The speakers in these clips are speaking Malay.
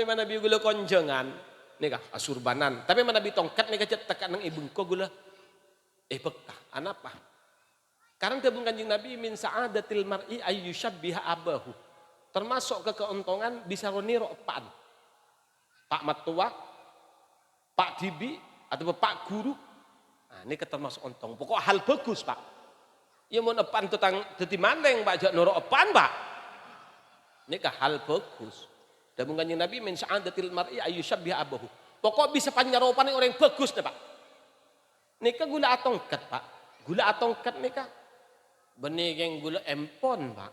mana bi gula konjengan nih kah asurbanan tapi mana bi tongkat nih kah tekan nang ibung ko gula pekah anapa karena tabung kanjeng Nabi min sa'adatil mar'i ayyushabbiha abahu termasuk kekeuntungan bisa roniro pan pak matua pak dibi atau pak guru nah ini termasuk untung pokok hal bagus pak ya mau epan tentang dadi mandeng pak jak noro epan pak ini kah hal bagus. Dan kanjeng Nabi min sa'adatil mar'i ayyushabbiha abahu. Pokok bisa panyaropan orang yang bagus deh Pak. Nika gula atongkat Pak. Gula atongkat nika. Benih yang gula empon Pak.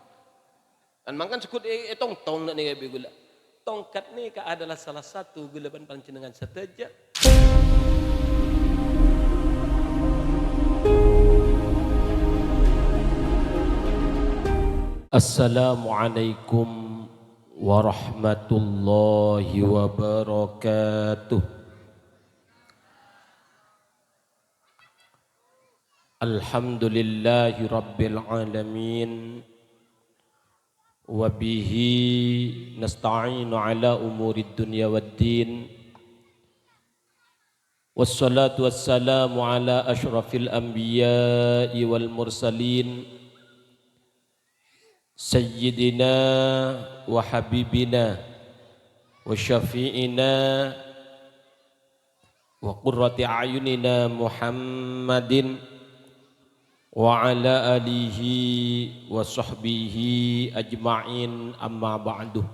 Dan makan sekut tong nika gula. Tongkat nika adalah salah satu gula panjenengan seteja. Assalamualaikum warahmatullahi wabarakatuh. Alhamdulillahi rabbil alamin. Wa bihi nasta'inu ala umurid dunya waddin. Wassalatu wassalamu ala ashrafil anbiya'i wal mursalin. Sayyidina wa habibina wa syafi'ina wa qurrati a'yunina Muhammadin wa ala alihi wa sahbihi ajma'in amma ba'du.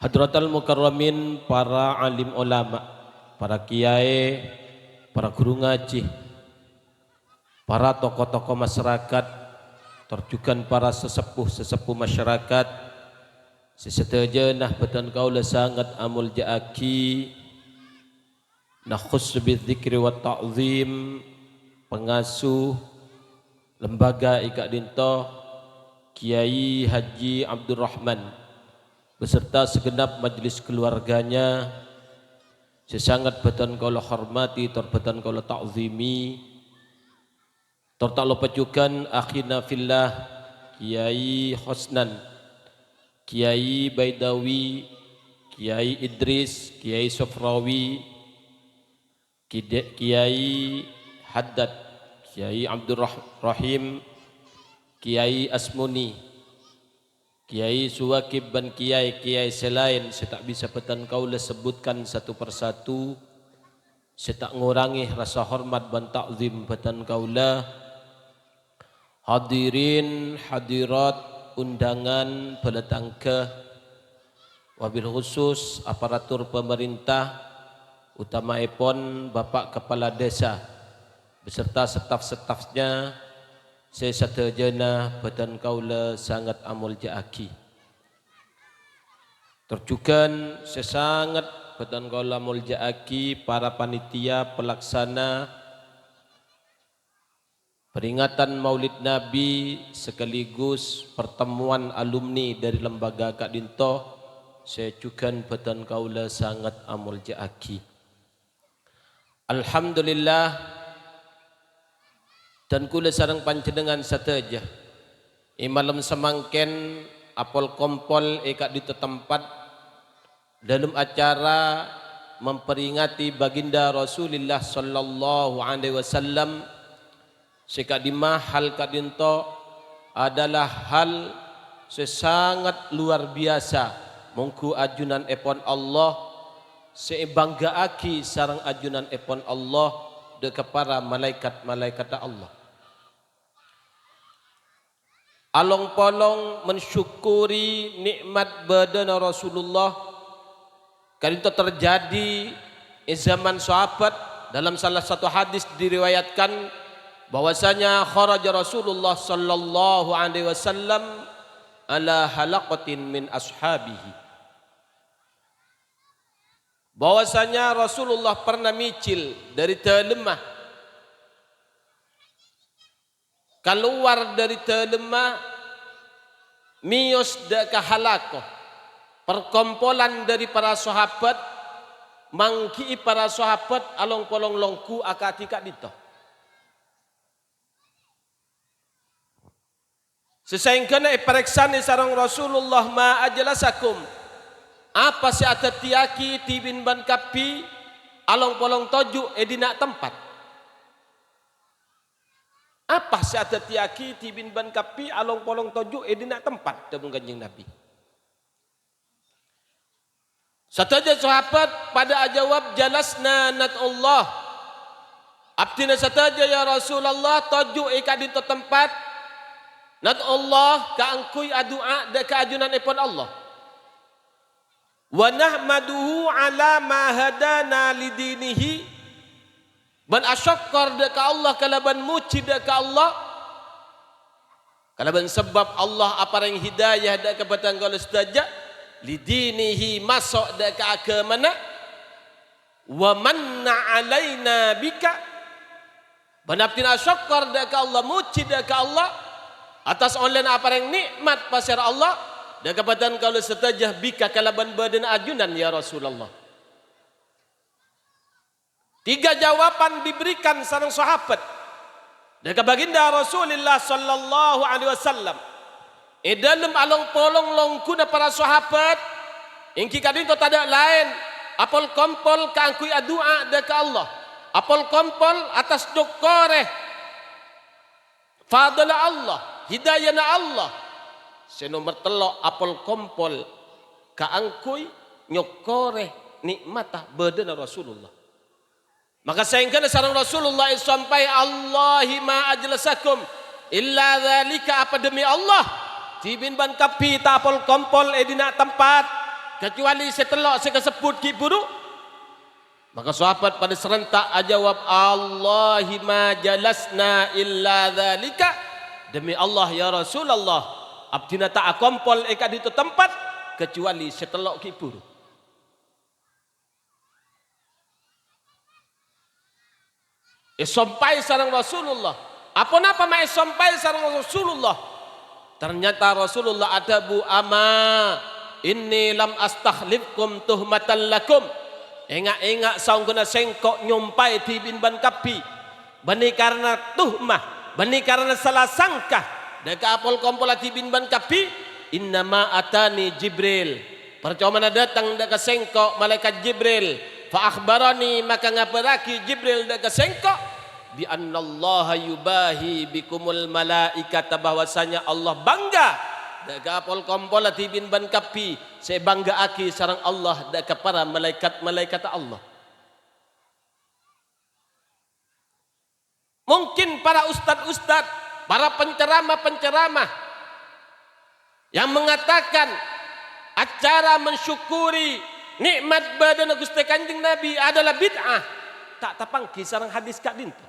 Hadratal mukarramin, para alim ulama, para kiai, para guru ngaji, para tokoh-tokoh masyarakat, terjukan para sesepuh masyarakat seseteja nah betan kaula sangat amul jaaki nah khus bidzikri wa ta'zim pengasuh lembaga Ika Dinto Kiai Haji Abdurrahman beserta segenap majelis keluarganya sesangat betan kaula hormati terbetan kaula ta'zimi. Tak lupa juga akhina fillah Kiai Hosnan, Kiai Baidawi, Kiai Idris, Kiai Sofrawi, Kiai Haddad, Kiai Abdurrahim, Kiai Asmuni, Kiai Suwakib dan Kiai selain saya tak bisa petan kaulah sebutkan satu persatu. Saya tak ngurangi rasa hormat dan takzim petan kaulah. Hadirin hadirat undangan pendatang ke wabil khusus aparatur pemerintah utama epon Bapak Kepala Desa beserta staf-stafnya saya satejana badan kaula sangat amul jaaki terjugan saya sangat badan kaula amul jaaki para panitia pelaksana peringatan Maulid Nabi sekaligus pertemuan alumni dari lembaga Kak Dinto saya juga badan kaula sangat amul jaaki. Alhamdulillah dan kula sareng panjenengan sateja. Malam semangken apol kompol Kak Dinto tempat dalam acara memperingati baginda Rasulullah sallallahu alaihi wasallam. Sekadimah hal Kak Dinto adalah hal sesangat luar biasa mungku ajunan epon Allah sebanggaaki sarang ajunan epon Allah de kepada malaikat-malaikat Allah along polong mensyukuri nikmat badan Rasulullah Kak Dinto terjadi zaman sahabat dalam salah satu hadis diriwayatkan bahwasanya kharaja Rasulullah sallallahu alaihi wasallam ala halaqatin min ashabihi. Bahwasanya Rasulullah pernah micil dari telemah keluar dari telemah mios de kahalaqah perkompolan dari para sahabat mangki para sahabat along polong longku akati Kak Dinto. Sesengkana periksani sarang Rasulullah ma ajlasakum Apa si atatiaki tibin ban kapi along polong toju edina tempat. Apa si atatiaki tibin ban kapi along polong toju edina tempat tabung Kanjeng Nabi. Sataja sahabat pada ajawab jalasna nat Allah. Abdina sataja ya Rasulullah toju ika di tempat nat Allah ka angkui adua da ka ajunan ipun Allah. Wa nahmaduhu ala ma hadana lidinihi ban asyakkar da ka Allah kalaban muci da ka Allah kalaban sebab Allah aparang hidayah da kepada engkau setaja lidinihi masuk da ka agamana wa manna alaina bika ban abdina asyakkar da ka Allah muci da ka Allah atas online aparang nikmat pasir Allah dan kepadaan kalau setajah bika kalaban badan ajunan ya Rasulullah. 3 jawaban diberikan sareng sahabat. Dan baginda Rasulullah sallallahu alaihi wasallam. Dalam along polong longkuna para sahabat ingki kadin to tada lain apol kompol kangkui adua da ka Allah. Apol kompol atas dokore fadala Allah, hidayahna Allah. Senomor telok apel kompol kaangkui nyokore nikmatah badan Rasulullah. Maka sayangkan sareng Rasulullah sampai Allahi ma ajlasakum illa dzalika apa demi Allah tibin ban kapi ta apel kompol edina tempat kecuali setelok sekesebut ki buru. Maka sahabat pada serentak ajawab Allahi ma jalasna illa dzalika demi Allah ya Rasulullah abdina tak kompol eka di tempat kecuali setelok kibur. Sampai sareng Rasulullah. Apa napa mai sampai sareng Rasulullah? Ternyata Rasulullah ada bu ama inni lam astakhlifkum tuhmatan lakum. Engak-engak saungguna sengkok nyumpai tibin ban kapi. Bani karena tuhmah, bani karena salah sangka. Deka apol kompol tibin ban kapi innama atani Jibril. Percuma datang deka sengkok malaikat Jibril. Fa akhbarani maka ngabaraki Jibril deka sengkok bi annallaha yubahi bikumul malaikata bahwasanya Allah bangga deka apol kompol tibin ban kapi saya bangga aki sareng Allah deka para malaikat Allah. Mungkin para ustad para penceramah yang mengatakan acara mensyukuri nikmat badan Gusti Kanjeng Nabi adalah bid'ah. Tak tapangki sareng hadis kak dinto.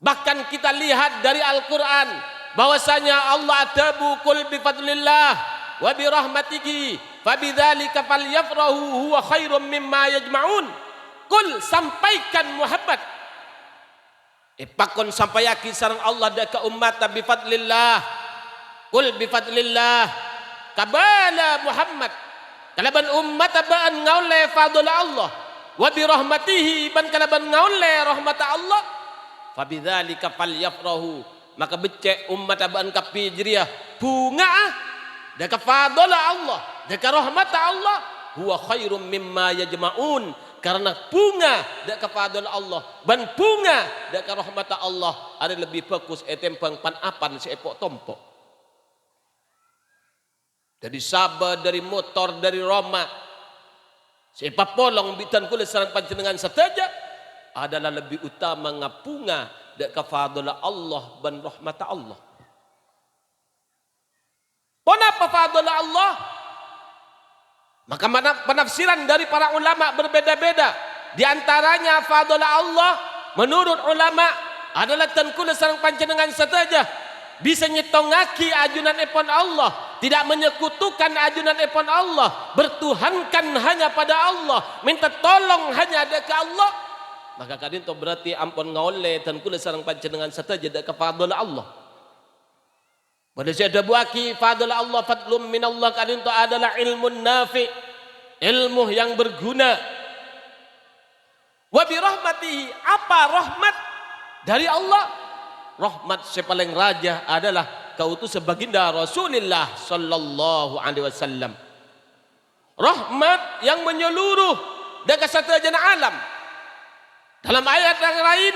Bahkan kita lihat dari Al-Quran bahwasanya Allah atabu kul bifadlillah wa birahmatihi fabidzalika falyafrahu huwa khairum mimma yajma'un. Kul sampaikan Muhammad pakon sampayaki sareng Allah daka umat bifadlillah kul bifadlillah kabala Muhammad kalaban umat baan ngaule fadla Allah wa birahmatihi ban kalaban ngaule rahmat Allah fabidzalika falyafrahu maka becek umat baan kapi jeriah bunga daka fadla Allah daka rahmat Allah huwa khairum mimma yajma'un karena bunga dak kepada Allah ban bunga dak rahmat Allah ada lebih fokus etempang pan apan seepok tompok dari sabar dari motor dari Roma sepak polong bitan kula sareng panjenengan sataja adalah lebih utama ngapunga dak kepada Allah ban rahmat Allah. Kenapa fadla Allah? Maka penafsiran dari para ulama berbeda-beda. Di antaranya fadla Allah menurut ulama adalah tenkula sareng panjenengan saja bisa nyetongaki ajunan ipun Allah, tidak menyekutukan ajunan ipun Allah, bertuhankan hanya pada Allah, minta tolong hanya ada ke Allah. Maka kadin to berarti ampun ngaole tenkula sareng panjenengan saja dak ka fadla Allah. Pada saya ada buaki fadla Allah fadlum minallah kadin to adalah ilmun nafi, ilmu yang berguna. Wa bi rahmatihi, apa rahmat dari Allah? Rahmat sepaling raja adalah kautus baginda Rasulullah sallallahu alaihi wasallam. rahmat yang menyeluruh dan kesatuan alam. Dalam ayat yang lain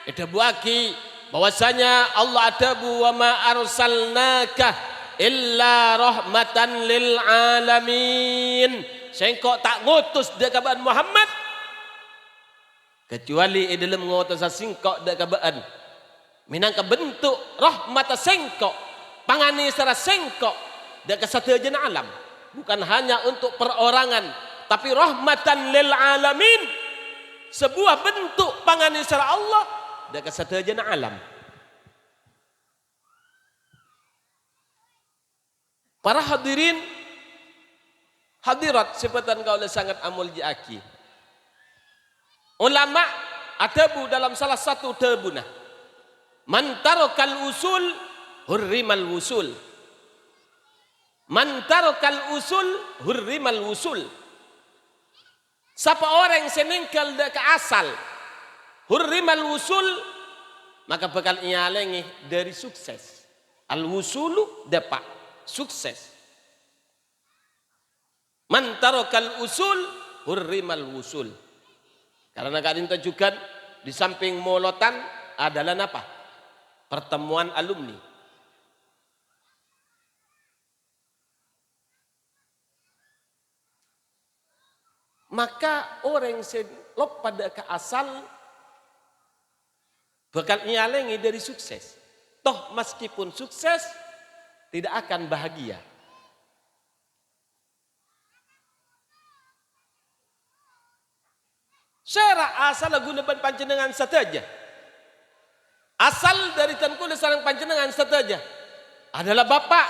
kita buaki bahwasanya Allah adabu wa ma arsalnaka illa rahmatan lil alamin. Sengkok tak ngutus dak kabaan Muhammad kecuali dalam ngutus singkok dak kabaan minangka bentuk rahmat sengkok pangani secara sengkok dak kesatuan alam, bukan hanya untuk perorangan tapi rahmatan lil alamin, sebuah bentuk pangani secara Allah dak kesatuan alam. Para hadirin hadirat sebatan kau sangat amul jiaki. Ulama adabu dalam salah satu tabunah. Man tarakal usul hurrimal wusul. Man tarakal usul hurrimal wusul. Siapa orang yang seningkal ke asal hurrimal wusul, maka bakal ialengi dari sukses. Al wusulu dapat sukses. Man tarakal usul hurrimal wusul. Karena kalian tunjukkan di samping molotan adalah apa? Pertemuan alumni. Maka orang yang lop pada ke asal bakal nyalengi dari sukses. Toh meskipun sukses tidak akan bahagia. Syara asal guna panjenengan saja. Asal dari tengkul sareng panjenengan saja. Adalah bapak,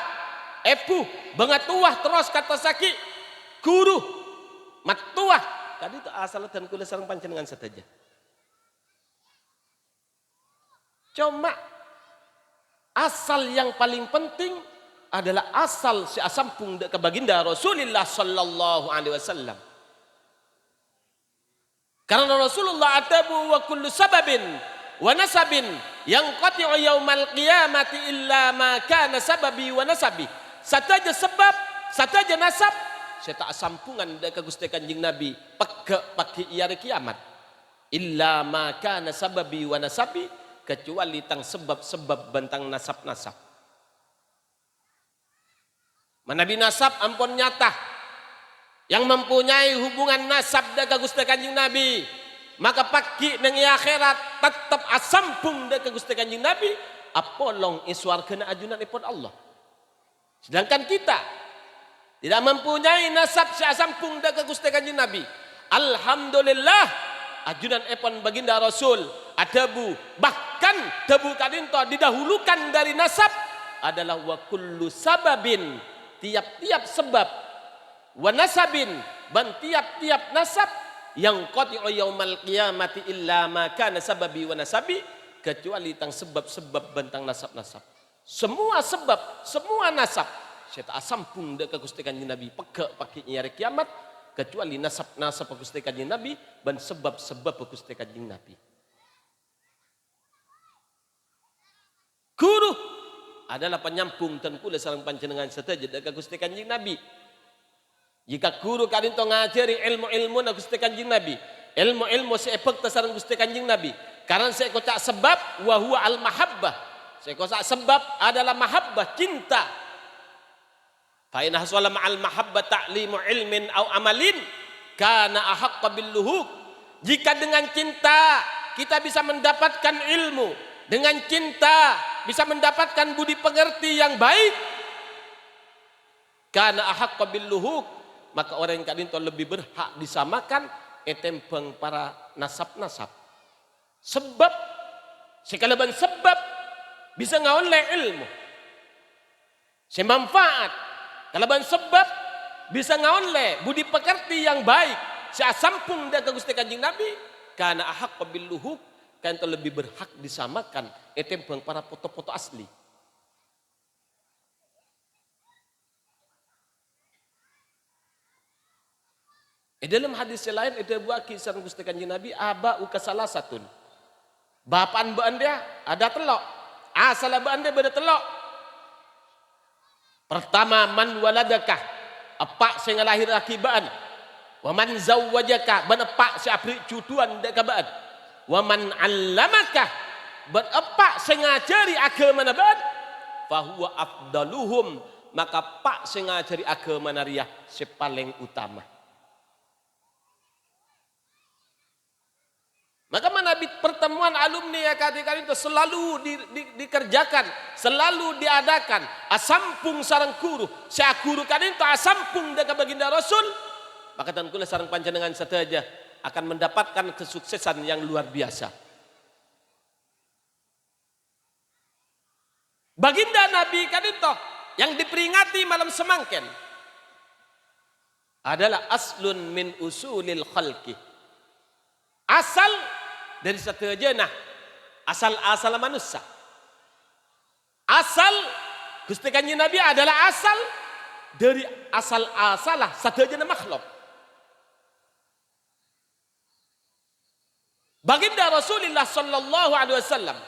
epu, bengatuah terus kata sakit, guru, matuah. Tadi itu asal tengkul sareng panjenengan saja. Cuma asal yang paling penting adalah asal si asampung ke baginda Rasulullah sallallahu alaihi wasallam. Karena Rasulullah atabu wa kullu sababin wa nasabin yang qati'u yaumal qiyamati illa ma kana sababi wa nasabi. Sataja sebab, sataja nasab, saya tak sampungan dekat Gusti Kanjeng Nabi pagi hari kiamat. Illa ma kana sababi wa nasabi, kecuali tang sebab-sebab bentang nasab-nasab. Manabi nasab ampun nyata yang mempunyai hubungan nasab dengan Gusti Kanjeng Nabi, maka pagi nang akhirat tetap asampung dengan Gusti Kanjeng Nabi apolong iswarkeun ajunanipun Allah. Sedangkan kita tidak mempunyai nasab si asampung dengan Gusti Kanjeng Nabi. Alhamdulillah ajunan epon baginda Rasul adabu, bahkan debu kadinto didahulukan dari nasab adalah wa kullu sababin, tiap-tiap sebab, wa nasabin, dan tiap-tiap nasab yang qati'u yaumal qiyamati illa ma kana sababi wa nasabi, kecuali tang sebab-sebab bentang nasab-nasab. Semua sebab, semua nasab saya tak sampung dekat Gusti Kanjeng Nabi pegak pakai hari kiamat, kecuali nasab-nasab Gusti Kanjeng Nabi dan sebab-sebab Gusti Kanjeng Nabi. Guru adalah penyampung dan kula sareng panjenengan seteja dekat Gusti Kanjeng Nabi. Jika guru kalian to ngajari ilmu-ilmu na Gusti Kanjeng Nabi, ilmu-ilmu seepek sareng Gusti Kanjeng Nabi, karena saya kocak sebab wa huwa al mahabbah. Saya kocak sebab adalah mahabbah, cinta. Fa in hasala ma'al mahabbah ta'limu ilmin au amalin kana ahaqqa bil luhuk. Jika dengan cinta kita bisa mendapatkan ilmu, dengan cinta bisa mendapatkan budi pengerti yang baik, kana ahaqqa bil luhuk, maka orang yang kadin lebih berhak disamakan etempeng para nasab-nasab. Sebab sekalaban sebab bisa ngoleh ilmu. Semanfaat kalaban sebab bisa ngoleh budi pekerti yang baik. Sasampung dari Gusti Kanjeng Nabi karena ahaqqa bil luhuk, kan lebih berhak disamakan etempeng para foto-foto asli. Dalam hadis yang lain itu buat kisah Gusti Kanjeng Nabi aba uka salah satun. Bapaan baan dia ada telok. Asal baan dia beda telok. Pertama man waladakah Apa sing lahir akibaan. Wa man zawwajaka ban apa si apri cutuan dek kabaan. Wa man 'allamaka ban apa sing ngajari agama naban fahuwa afdaluhum maka pak sing ngajari agama nariah si paling utama. Maka menabi pertemuan alumni ya kali-kali itu selalu dikerjakan, selalu diadakan. Asampung sarang guru, saya guru kan itu asampung dekat baginda Rasul. Maka tentulah sarang panjenengan saja akan mendapatkan kesuksesan yang luar biasa. Baginda Nabi kan itu yang diperingati malam semangken adalah aslun min usulil khalqi. Asal dari satu jenah, asal manusia. Asal Gusti Kanjeng Nabi adalah asal dari asal-asalah satu jenah makhluk. Baginda Rasulullah sallallahu alaihi wasallam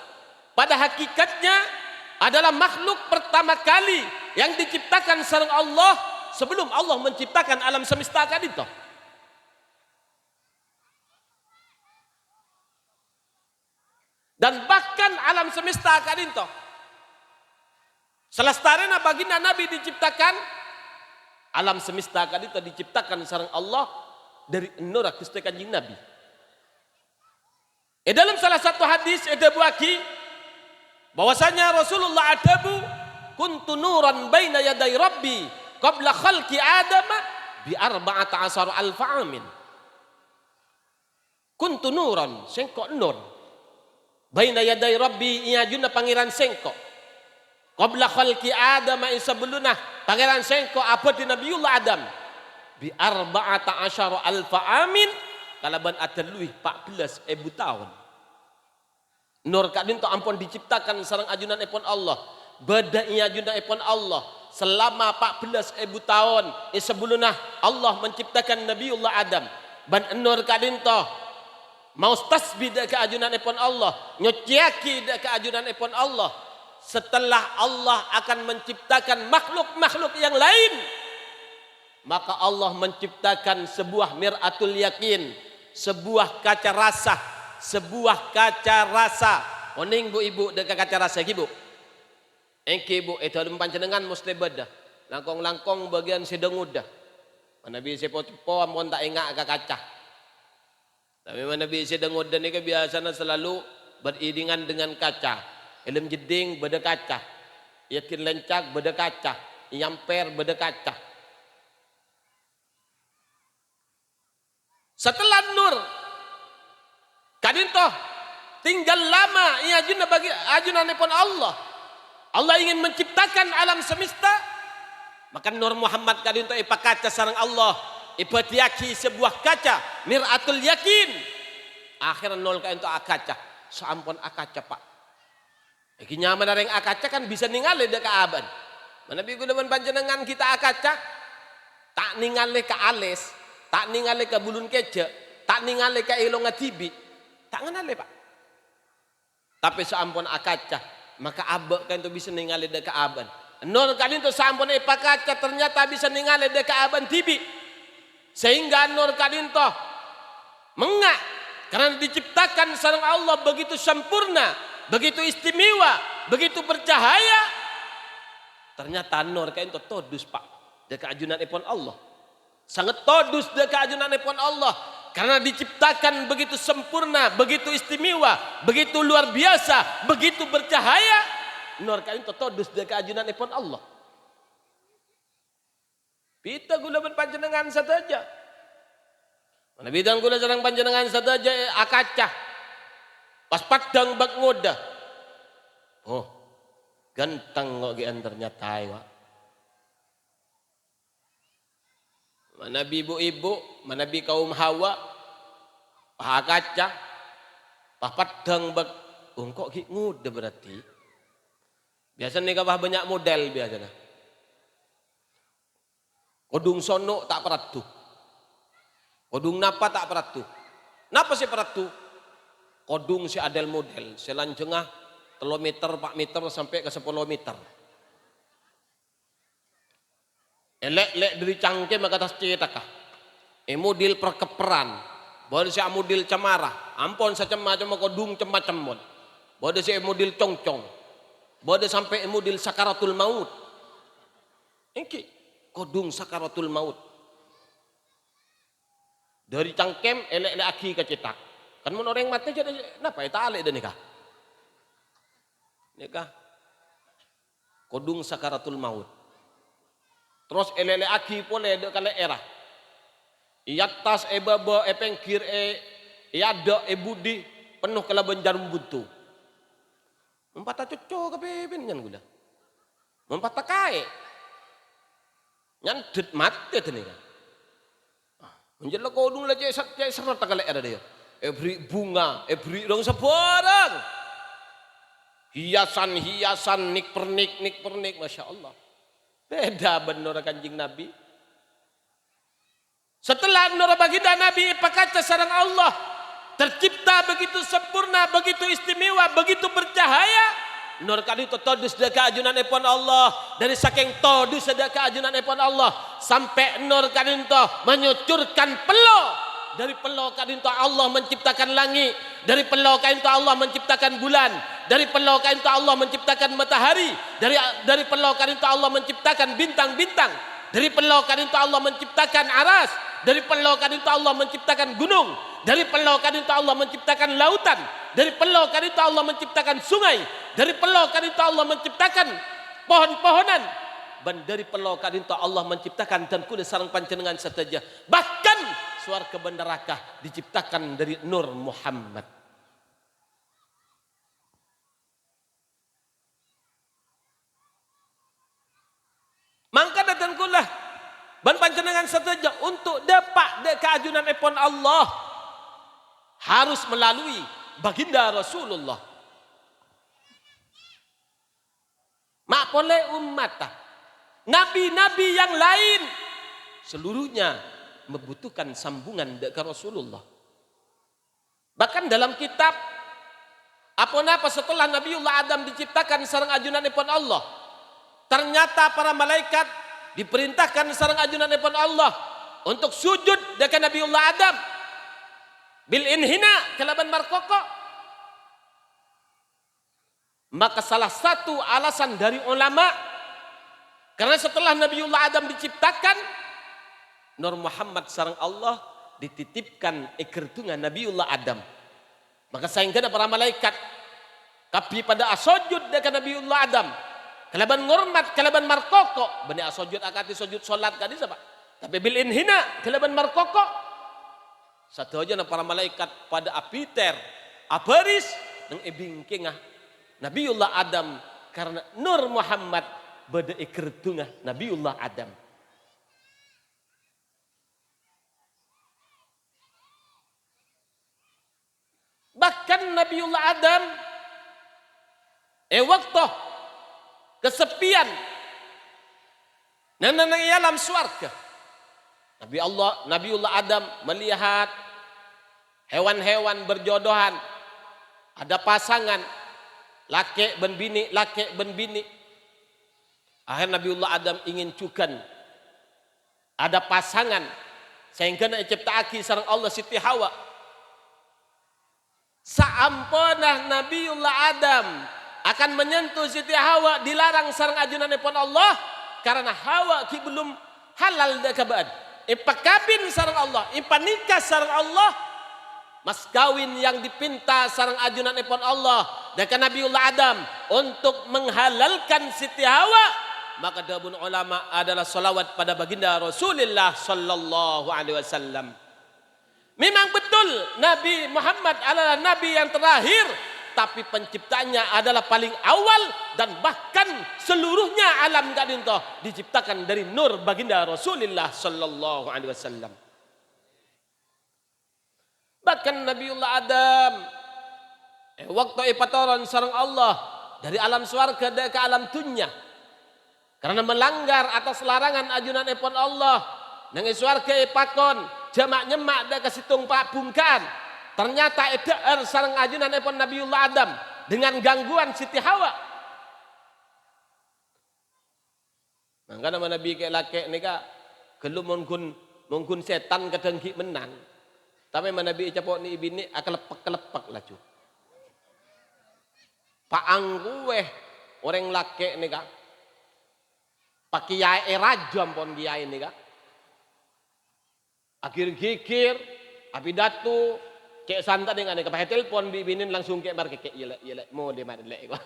pada hakikatnya adalah makhluk pertama kali yang diciptakan sareng Allah sebelum Allah menciptakan alam semesta itu. Dan bahkan alam semesta kadinto selestarena baginda Nabi diciptakan, alam semesta kadinto diciptakan sareng Allah dari nur Gusti Kanjeng Nabi. Dalam salah satu hadis ada buaki bahwasanya Rasulullah adabu kuntu nuran baina yaday rabbi qabla khalqi Adam bi 14 alfa amin. Kuntu nuran sengko nur baina yaday rabbi iya juna pangeran sengko qabla khalqi Adam sebeluna pangeran sengko apa di Nabiullah Adam bi 14 alfa amin kalaban ateluih 14.000 tahun. Nur kadin to ampun diciptakan sareng ajunan ipun Allah beda iya ajunan ipun Allah selama 14.000 tahun sebeluna Allah menciptakan Nabiullah Adam ban nur kadin to mau tasbih ke ajunan ipun Allah, nyociaki ke ajunan ipun Allah. Setelah Allah akan menciptakan makhluk-makhluk yang lain, maka Allah menciptakan sebuah miratul yakin, sebuah kaca rasa, sebuah kaca rasa. Oning bu ibu dekat kaca rasa ibu. Engke ibu itu ada panjenengan mesti beda. Langkong-langkong bagian sedang udah. Mana bisa cepo ampun tak ingat ke kaca. Tapi mana bisa dengar dan ini biasanya selalu beriringan dengan kaca. Ilmu jeding beda kaca. Yakin lencak beda kaca. Nyamper beda kaca. Setelah nur kadintoh tinggal lama ia ajuna bagi ajunan pun Allah. Allah ingin menciptakan alam semesta. Maka nur Muhammad kadintoh ipa kaca sareng Allah. Ipatiaki sebuah kaca miratul yakin akhirnya nol kain itu akaca seampun akaca pak iki nyaman areng akaca kan bisa ningali dek aban mana biguleman panjenengan kita akaca tak ningali ke alis tak ningali ke bulun keje tak ningali ke ilong tibi tak ngali pak tapi seampun akaca maka abek kan itu bisa ningali dek aban nol kan itu seampun ipa kaca ternyata bisa ningali dek aban tibi sehingga nur kadinto mengak karena diciptakan sareng Allah begitu sempurna, begitu istimewa, begitu bercahaya. Ternyata nur kadinto todus pak dekat ajunan ipun Allah. Sangat todus dekat ajunan ipun Allah karena diciptakan begitu sempurna, begitu istimewa, begitu luar biasa, begitu bercahaya. Nur kadinto todus dekat ajunan ipun Allah. Pita gula berpanjenengan saja. Mana bidang gula sareng panjenengan saja akaca. Pas padang bak ngoda. Oh, ganteng kok gian ternyata ya. Mana ibu-ibu, mana kaum Hawa, akaca. Pas padang bak kok ki ngoda berarti. Biasanya kabah banyak model biasanya. Kodung sono tak peratu. Kodung napa tak peratu. Napa sih peratu? Kodung si adel model. Selanjengah 3 meter, 4 meter sampai ke 10 meter. elek-lek dari cangkem maka tas cetak kah. Model perkeperan. Boleh si model cemara. Ampun macam kodung macam mon. Boleh si model congcong. Boleh sampai model sakaratul maut. Engki kodung sakaratul maut. Dari cangkem elek-elek aki ke cetak. Kan mun orang mati jadi napa eta alek dan nikah. Nikah. Kodung sakaratul maut. Terus elek-elek aki pole de kale era. Iatas baba pengkir iada budi penuh kelaban jarum buntu. Mempata coco kabeben nyan gula. Mempata kae. Nyan det mate teh nikah. Menjela kodung la cek serat kale era dia. Beri bunga, beri dong sebarang. Hiasan-hiasan, nik pernik, Masya Allah. Beda benar kanjing Nabi. Setelah nur baginda Nabi pakata sareng Allah. Tercipta begitu sempurna, begitu istimewa, begitu bercahaya. Nur kali itu todus deka ajunan epon Allah. Dari saking todus deka ajunan epon Allah. Sampai nur kali itu menyucurkan peluh. Dari pelau kain itu Allah menciptakan langit. Dari pelau kain itu Allah menciptakan bulan. Dari pelau kain itu Allah menciptakan matahari. Dari pelau kain itu Allah menciptakan bintang-bintang. Dari pelau kain itu Allah menciptakan aras. Dari pelau kain itu Allah menciptakan gunung. Dari pelau kain itu Allah menciptakan lautan. Dari pelau kain itu Allah menciptakan sungai. Dari pelau kain itu Allah menciptakan pohon-pohonan. Dan dari pelau kain itu Allah menciptakan dan kuda sarang panjenengan saja. Bahkan swarga dan neraka diciptakan dari nur Muhammad. Mangka datang kulah ban panjenengan saja untuk dapat keajunan epon Allah harus melalui baginda Rasulullah. Mak pole umat nabi-nabi yang lain seluruhnya membutuhkan sambungan ke Rasulullah. Bahkan dalam kitab apa setelah Nabiullah Adam diciptakan sareng ajunan ipun Allah, ternyata para malaikat diperintahkan sareng ajunan ipun Allah untuk sujud dekat Nabiullah Adam bil inhina kelaban markoko. Maka salah satu alasan dari ulama, karena setelah Nabiullah Adam diciptakan, Nur Muhammad sareng Allah dititipkan ikertungan Nabiullah Adam. Maka sehingga para malaikat kapi pada asojud dekat Nabiullah Adam. Kelaban ngormat, kelaban markoko. Bani asojud akati sujud solat kadi siapa? Tapi bil inhina kelaban markoko. Satu aja para malaikat pada apiter, abaris nang ibingkingah Nabiullah Adam karena Nur Muhammad beda ikertungan Nabiullah Adam. Bahkan Nabiullah Adam waktu kesepian nang alam swarga. Nabiullah Adam melihat hewan-hewan berjodohan, ada pasangan laki ben bini. Akhirnya Nabiullah Adam ingin cukan ada pasangan sehingga ciptaaki sareng Allah Siti Hawa. Saampunah Nabiullah Adam akan menyentuh Siti Hawa dilarang sareng ajunan ipun Allah karena Hawa ki belum halal dekabad. Ipakabin sareng Allah, ipanikah sareng Allah, mas kawin yang dipinta sareng ajunan ipun Allah dekat Nabiullah Adam untuk menghalalkan Siti Hawa, maka dabun ulama adalah salawat pada baginda Rasulullah sallallahu alaihi wasallam. Memang betul Nabi Muhammad adalah Nabi yang terakhir, tapi penciptanya adalah paling awal dan bahkan seluruhnya alam gadintoh diciptakan dari nur baginda Rasulullah sallallahu alaihi wasallam. Bahkan Nabiullah Adam waktu ipatoran sareng Allah dari alam swarga ke alam dunya karena melanggar atas larangan ajunan ipun Allah nang swarga ipakon jamak nyemak dah kasitung pak bungkan. Ternyata edaer sareng ajunan ipun Nabiullah Adam dengan gangguan Siti Hawa. Maka nama Nabi kayak laki ni ka, kalau mungkin setan kadangki menang. Tapi mana Nabi capok ni ibini akalepak lah cu. Paang gue orang laki ni ka, pakai yai rajam pon kiai ni ka. Akhir gigir, api datu, kayak santai dengan ni pakai telepon bibinin langsung kayak bar kayak iya mau dia mana lek ko.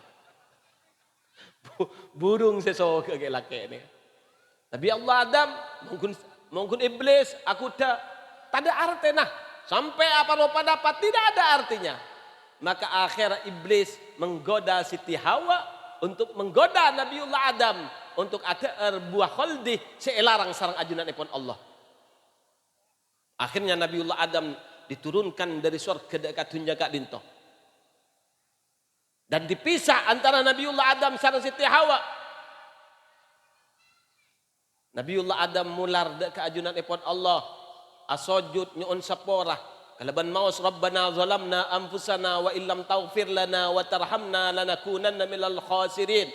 Burung seso kayak laki ni. Nabi Allah Adam mungkin iblis aku tak ada arti nah sampai apa rupa dapat tidak ada artinya. Maka akhir iblis menggoda Siti Hawa untuk menggoda Nabiullah Adam untuk ada buah kholdi seelarang sarang ajunan ipun Allah. Akhirnya Nabiullah Adam diturunkan dari surga dekat tunjaka dinto. Dan dipisah antara Nabiullah Adam sarang Siti Hawa. Nabiullah Adam mular dekat ajunan ipun Allah. Asojud nyuun sapora. Kalaban maus Rabbana zalamna anfusana wa illam taghfir lana wa tarhamna lanakunanna minal khasirin.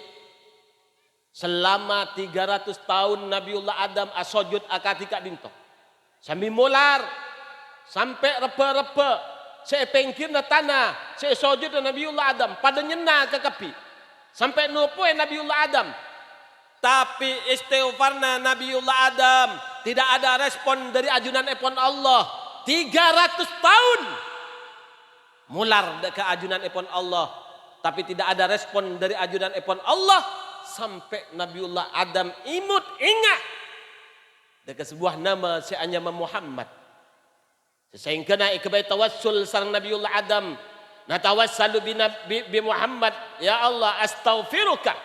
Selama 300 tahun Nabiullah Adam asojud akatika dinto. Sambil mular sampai repe-repe saya pengkir na tanah saya sujud na Nabiullah Adam pada nyena ke kapi sampai nupoe Nabiullah Adam tapi istighfarna Nabiullah Adam tidak ada respon dari ajunan epon Allah 300 tahun mular ke ajunan epon Allah tapi tidak ada respon dari ajunan epon Allah sampai Nabiullah Adam imut ingat dekat sebuah nama seanyama Muhammad. Sehingga naik kebaik tawassul sarang Nabiullah Adam. Natawassalu bi Muhammad. Ya Allah astaghfiruka.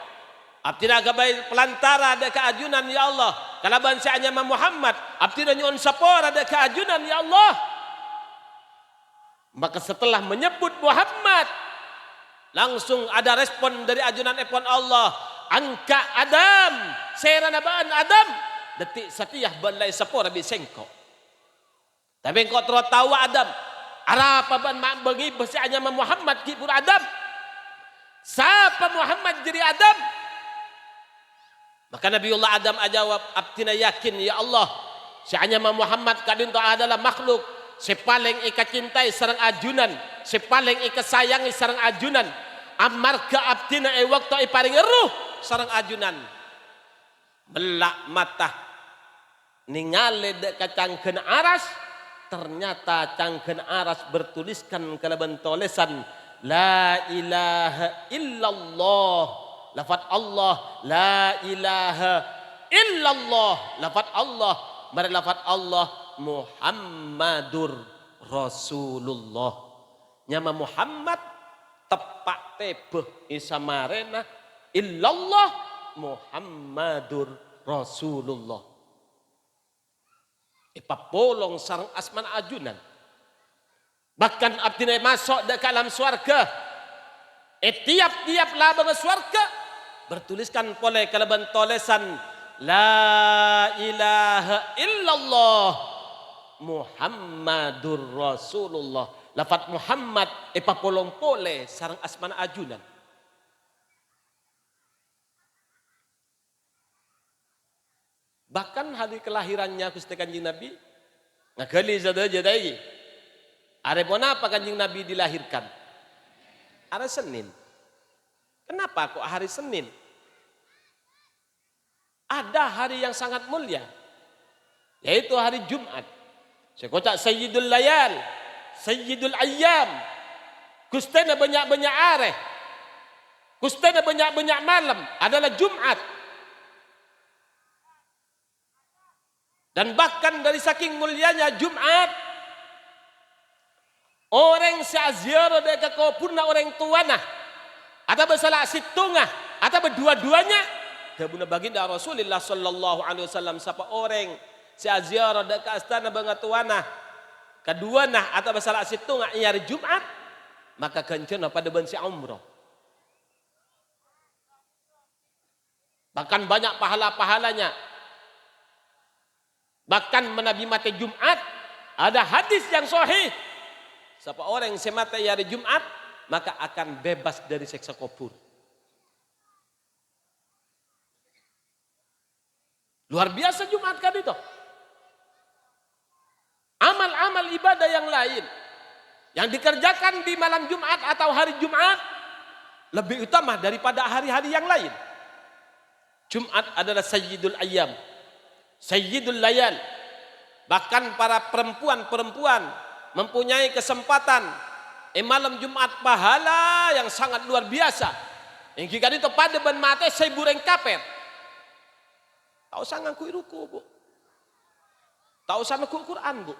Abtina kebaik pelantara dekat ajunan ya Allah. Kalaban seanyama Muhammad. Abtina nyuun sapora dekat ajunan ya Allah. Maka setelah menyebut Muhammad. Langsung ada respon dari ajunan epon Allah. Angka Adam. Seranabaan Adam. Detik setiah balai sapora bisengko. Tapi engkau terus tahu Adam. Apa ban mak bagi bahasanya Muhammad kipur Adam. Siapa Muhammad jadi Adam? Maka Nabiullah Adam ajawab abtina yakin ya Allah. Seanya Muhammad kadin tu adalah makhluk sepaling ika cintai sareng ajunan, sepaling ika sayangi sareng ajunan. Amarga abtina waktu iparing eruh sareng ajunan. Belak mata ningali dekat cangkeun aras ternyata cangkeun aras bertuliskan kalaban tulisan la ilaha illallah lafaz Allah la ilaha illallah lafaz Allah mari lafaz Allah Muhammadur Rasulullah nyama Muhammad tepak tebeh isamarena illallah Muhammadur Rasulullah ipapolong sarang asman ajunan. Bahkan abdina masuk ke dalam swarga. Tiap-tiap labang swarga bertuliskan oleh kalaban tulisan la ilaha illallah Muhammadur Rasulullah. Lafaz Muhammad ipapolong pole sarang asman ajunan. Bahkan hari kelahirannya Gusti Kanjeng Nabi ngagali saja tadi. Are pun apa Kanjeng Nabi dilahirkan? Hari Senin. Kenapa kok hari Senin? Ada hari yang sangat mulia, yaitu hari Jumat. Sekocak Sayyidul Layal, Sayyidul Ayyam. Gustena banyak-banyak are. Gustena banyak-banyak malam adalah Jumat. Dan bahkan dari saking mulianya Jumat, orang seaziarah dekat kopurna orang tuana, atau bersalah situngah, atau berdua-duanya, dabuna baginda Rasulullah sallallahu alaihi wasallam siapa orang seaziarah dekat astana bangatuana, keduana atau bersalah situngah hari Jumat, maka kencana pada bensi umrah. Bahkan banyak pahala-pahalanya. Bahkan menabi mati Jumat ada hadis yang sahih. Siapa orang yang semata hari Jumat maka akan bebas dari siksa kubur. Luar biasa Jumat kan itu. Amal-amal ibadah yang lain yang dikerjakan di malam Jumat atau hari Jumat lebih utama daripada hari-hari yang lain. Jumat adalah sayyidul ayyam, sayyidul layal. Bahkan para perempuan-perempuan mempunyai kesempatan malam Jumat pahala yang sangat luar biasa. Yang jika itu pada ben mate saya bureng kapet. Tak usah ngaku ruku, Bu. Tak usah ngaku Quran, Bu.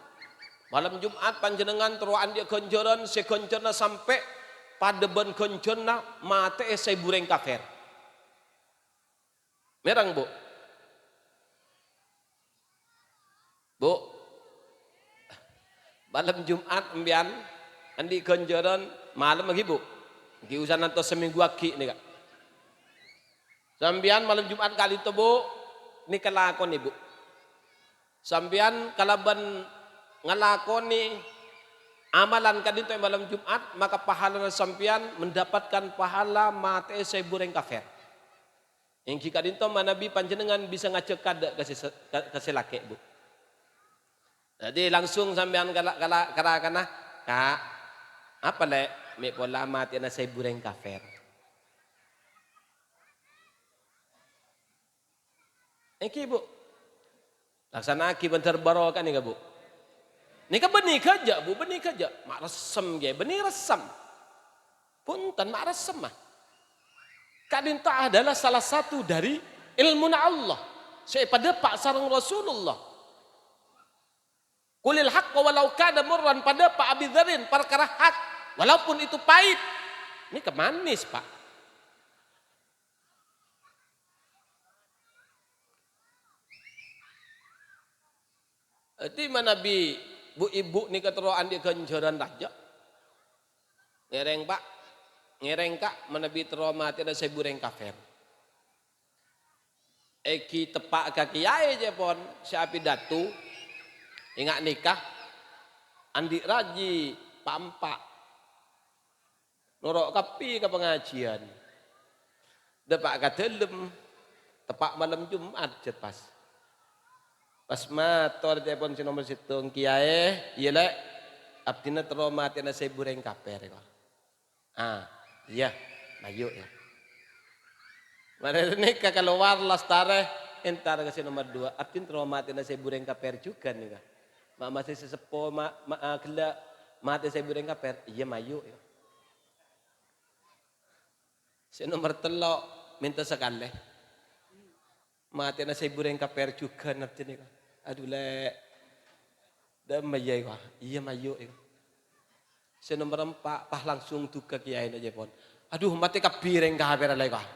Malam Jumat panjenengan teruan dia konjoran, sekonjorna sampai pada ben konjorna mate saya bureng kafir. Merang, Bu. Bu. Malam Jumat embian andi konjoran malam lagi, Bu. Di usaha nanti seminggu lagi nih, Kak. Sambian malam Jumat kali itu, Bu. Ini kelakon nih, Bu. Sambian kalaban ngelakoni amalan kadin itu malam Jumat, maka pahala sampian mendapatkan pahala mate sebureng kafir. Yang jika dinto manabi panjenengan bisa ngajak kada kasih laki, Bu. Jadi langsung sampean kala Kak, apa le me pola mati na sebureng kafir. Eki, Bu. Laksana aki bentar barokan nih, Bu. Ini kan benih kerja, Bu, benih kerja. Mak resem ge, benih resem. Punten mak resem mah. Kadinta adalah salah satu dari ilmu Allah. Pada pak sarang Rasulullah. Kulil haq walau kada murran, pada Pak Abi Dzarin perkara hak walaupun itu pahit. Ini kemanis, Pak. Di mana bi bu ibu ni keteruan di kenjoran raja. Ngereng, Pak. Ngereng, Kak, menabi trauma tiada sebureng kafir. Eki tepak kaki ae je pon siapi datu. Ingat nikah andi raji pampak. Norok kapi ke pengajian. Depak katelem tepak malam Jumat je pas. Pas mator je pon si nomor situng kiai, iya le abdina trauma tiada sebureng kafir kok. Iya, mayu ya. Mari nikah keluar lastare entar ke nomor 2. Abdin trauma tiada sebureng kafir juga nih kak. Mak masih sesepo kela mati sebureng kafir. Iya mayu ya. Si nomor telok minta sekali. Mati na sebureng kafir juga nanti nih kak. Aduh le, dah mayu kak. Iya mayu ya. Si nomor 4 pah langsung tuka kiai aja pon. Aduh mati kapireng kafir lagi kak.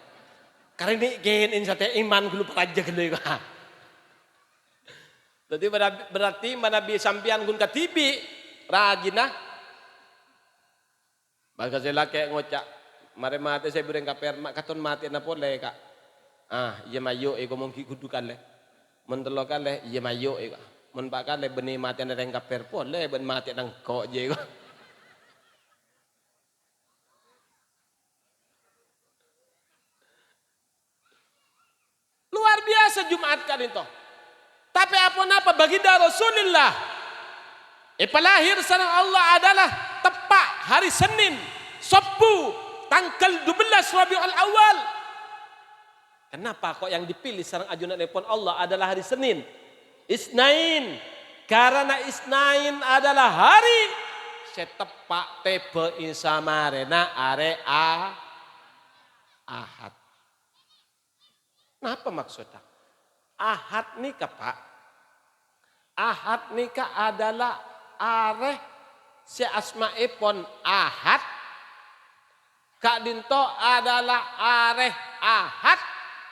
Karena ini genin sate iman gulu peraja gulu kak. Jadi berarti manabi sampian gun katibi rajinah. Maka saya kayak ngocak. Mari mati saya beri kafir mak katon mati na pole kak. Iya mayu ego mongki kudukan le. Mentelokan le iya mayu ego. Menpakan le benih mati na reng kafir pole ben mati nang kok je ego. Luar biasa Jumat kan itu. Tapi apa baginda Rasulullah. Pelahir sareng Allah adalah tepat hari Senin, Sabtu, tanggal 12 Rabiul Awal. Kenapa kok yang dipilih sareng ajunan lepon Allah adalah hari Senin? Isnain. Karena Isnain adalah hari setepak tebe insamarena are Ahad. Kenapa maksudnya? Ahad nikah, Pak. Ahad nikah adalah areh si asma'ipon Ahad. Kak Dinto adalah areh Ahad.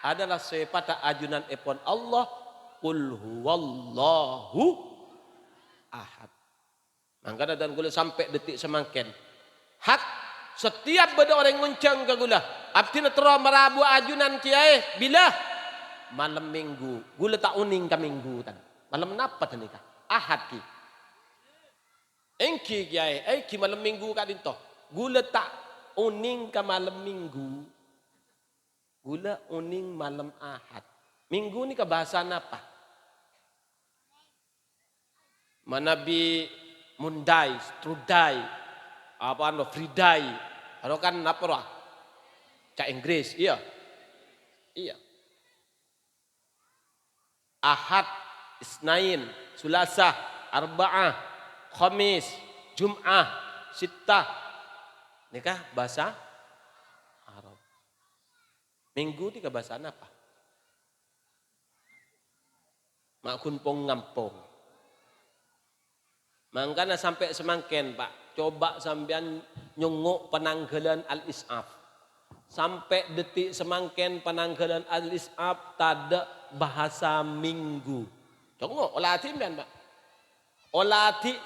Adalah sepada ajunan ipon Allah. Qul huwallahu ahad. Maka dan gula sampai detik semangken. Hak setiap beda orang nguncang ke gula. Abdina terus merabu ajunan kiai bila malam minggu. Gula tak uning ke minggu tan. Malam napa tan nikah? Ahad ki. Engki kiai, ki malam minggu ka dinto. Gula tak uning ke malam minggu. Gula uning malam Ahad. Minggu ni kebahasan apa? Manabi mundai, strudai, apa no fridai, atau kan apa roh? Cak Inggris, iya, iya. Ahad, Isnain, Sulasah, Arba'ah, Khamis, Jum'ah, Sittah. Nikah bahasa Arab. Minggu ni kebahasan apa? Mak kunpong ngampong. Makanya sampai semangken Pak, coba sampean nyunguk penanggalan al-is'af. Sampai detik semangken penanggalan al-is'af tada bahasa minggu. Congok olati men Pak. Olati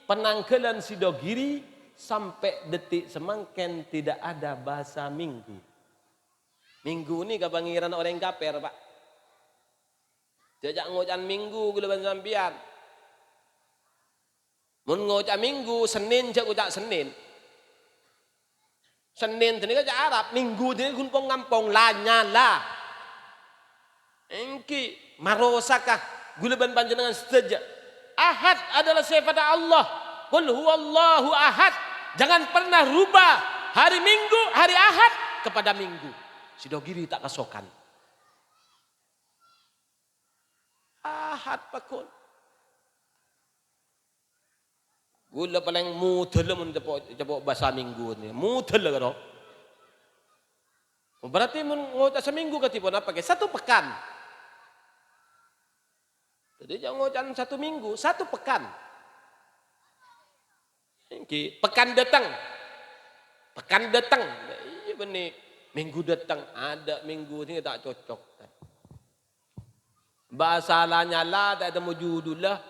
penanggalan sidogiri sampai detik semangken tidak ada bahasa minggu. Minggu ini kebangiran orang kafir Pak. Jajak ngocan minggu gula sampean. Mun ngocak minggu, Senin jak ucak Senin. Senin tadi kan Arab, minggu tadi kunpong ngampong lanyala. Engki marosakah gulaban panjenengan setuju. Ahad adalah sifat Allah. Qul huwallahu ahad. Jangan pernah rubah hari Minggu, hari Ahad kepada Minggu. Sidogiri tak kasokan. Ahad pakun. Gula paling mudah mun cepok bahasa minggu ni. Mudah lah kan. Berarti mun ngocak seminggu katipun apa ke? Satu pekan. Jadi jangan ngocak satu minggu, satu pekan. Ini pekan datang. Pekan datang. Iya benih. Minggu datang ada minggu ni tak cocok. Bahasa lanyala tak ada mujudullah.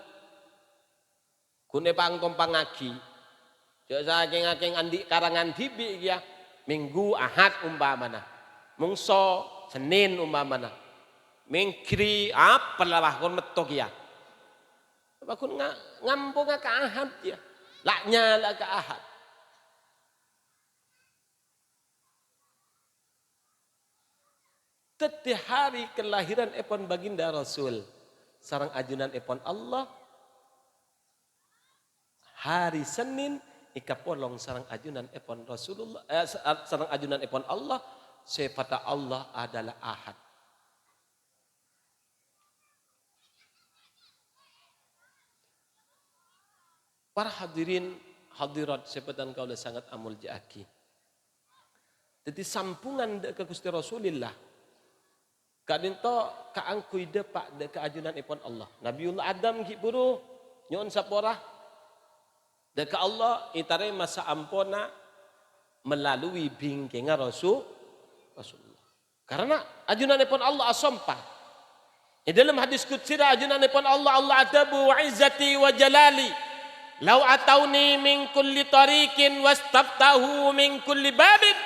Kune pangkom pangaki. Jek saking andi karangan tibi ya. Minggu Ahad umpamana. Mungso Senin umpamana. Mingkri apalah kon metok ya. Bakun ngampung ka Ahad ya. Laknya lah ke Ahad. Teti hari kelahiran epon baginda Rasul. Sarang ajunan epon Allah. Hari Senin ika polong sarang ajunan epon Rasulullah sarang ajunan epon Allah sifat Allah adalah Ahad. Para hadirin hadirat sepetan kaula sangat amul jaaki. Jadi sampungan ke Gusti Rasulillah. Kadinto kaangkuy depak de keajunan epon Allah. Nabiullah Adam ki buru nyon saporah deka Allah itare masa ampona melalui bingkingan Rasulullah. Karena ajunanipun Allah asompah. Di dalam hadis qudsi ajunanipun Allah adabu wa izzati wa jalali. Lau atauni min kulli tariqin wastaftahu min kulli babin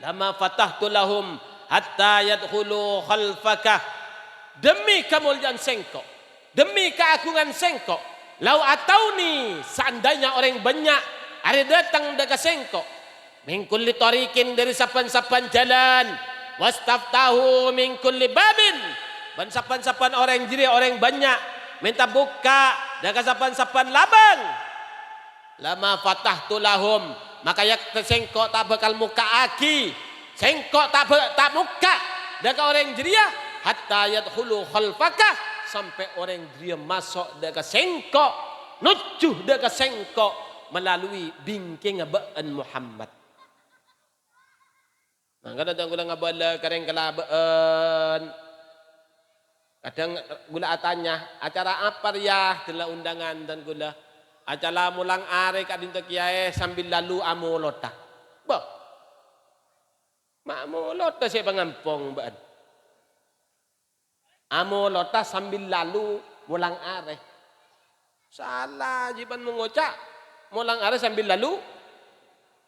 lama fatahtu lahum hatta yadkhulu khalfaka. Demi kemuliaan sengkok, demi keagungan sengkok. Lau atauni seandainya orang banyak ada datang dekat sengkok min kulli tariqin dari sapan-sapan jalan wastaftahu min kulli babin dan sapan-sapan orang jiri orang banyak minta buka dekat sapan-sapan labang lama fatahtu lahum maka ya sengkok tak bakal muka aki sengkok tak muka dekat orang jiri hatta yadkhulu khalfaka sampai orang dia masuk dekat sengkok, nucuh dekat sengkok melalui bingking baan Muhammad. Maka datang gula ngabala kareng kelabaan. Kadang gula atanya acara apa ya telah undangan dan gula acara mulang are kadinto kiai sambil lalu amulota. Bah, amulota saya pengampong baan. Amolota sambil lalu mulang are. Salah jiban mengocak. Mulang are sambil lalu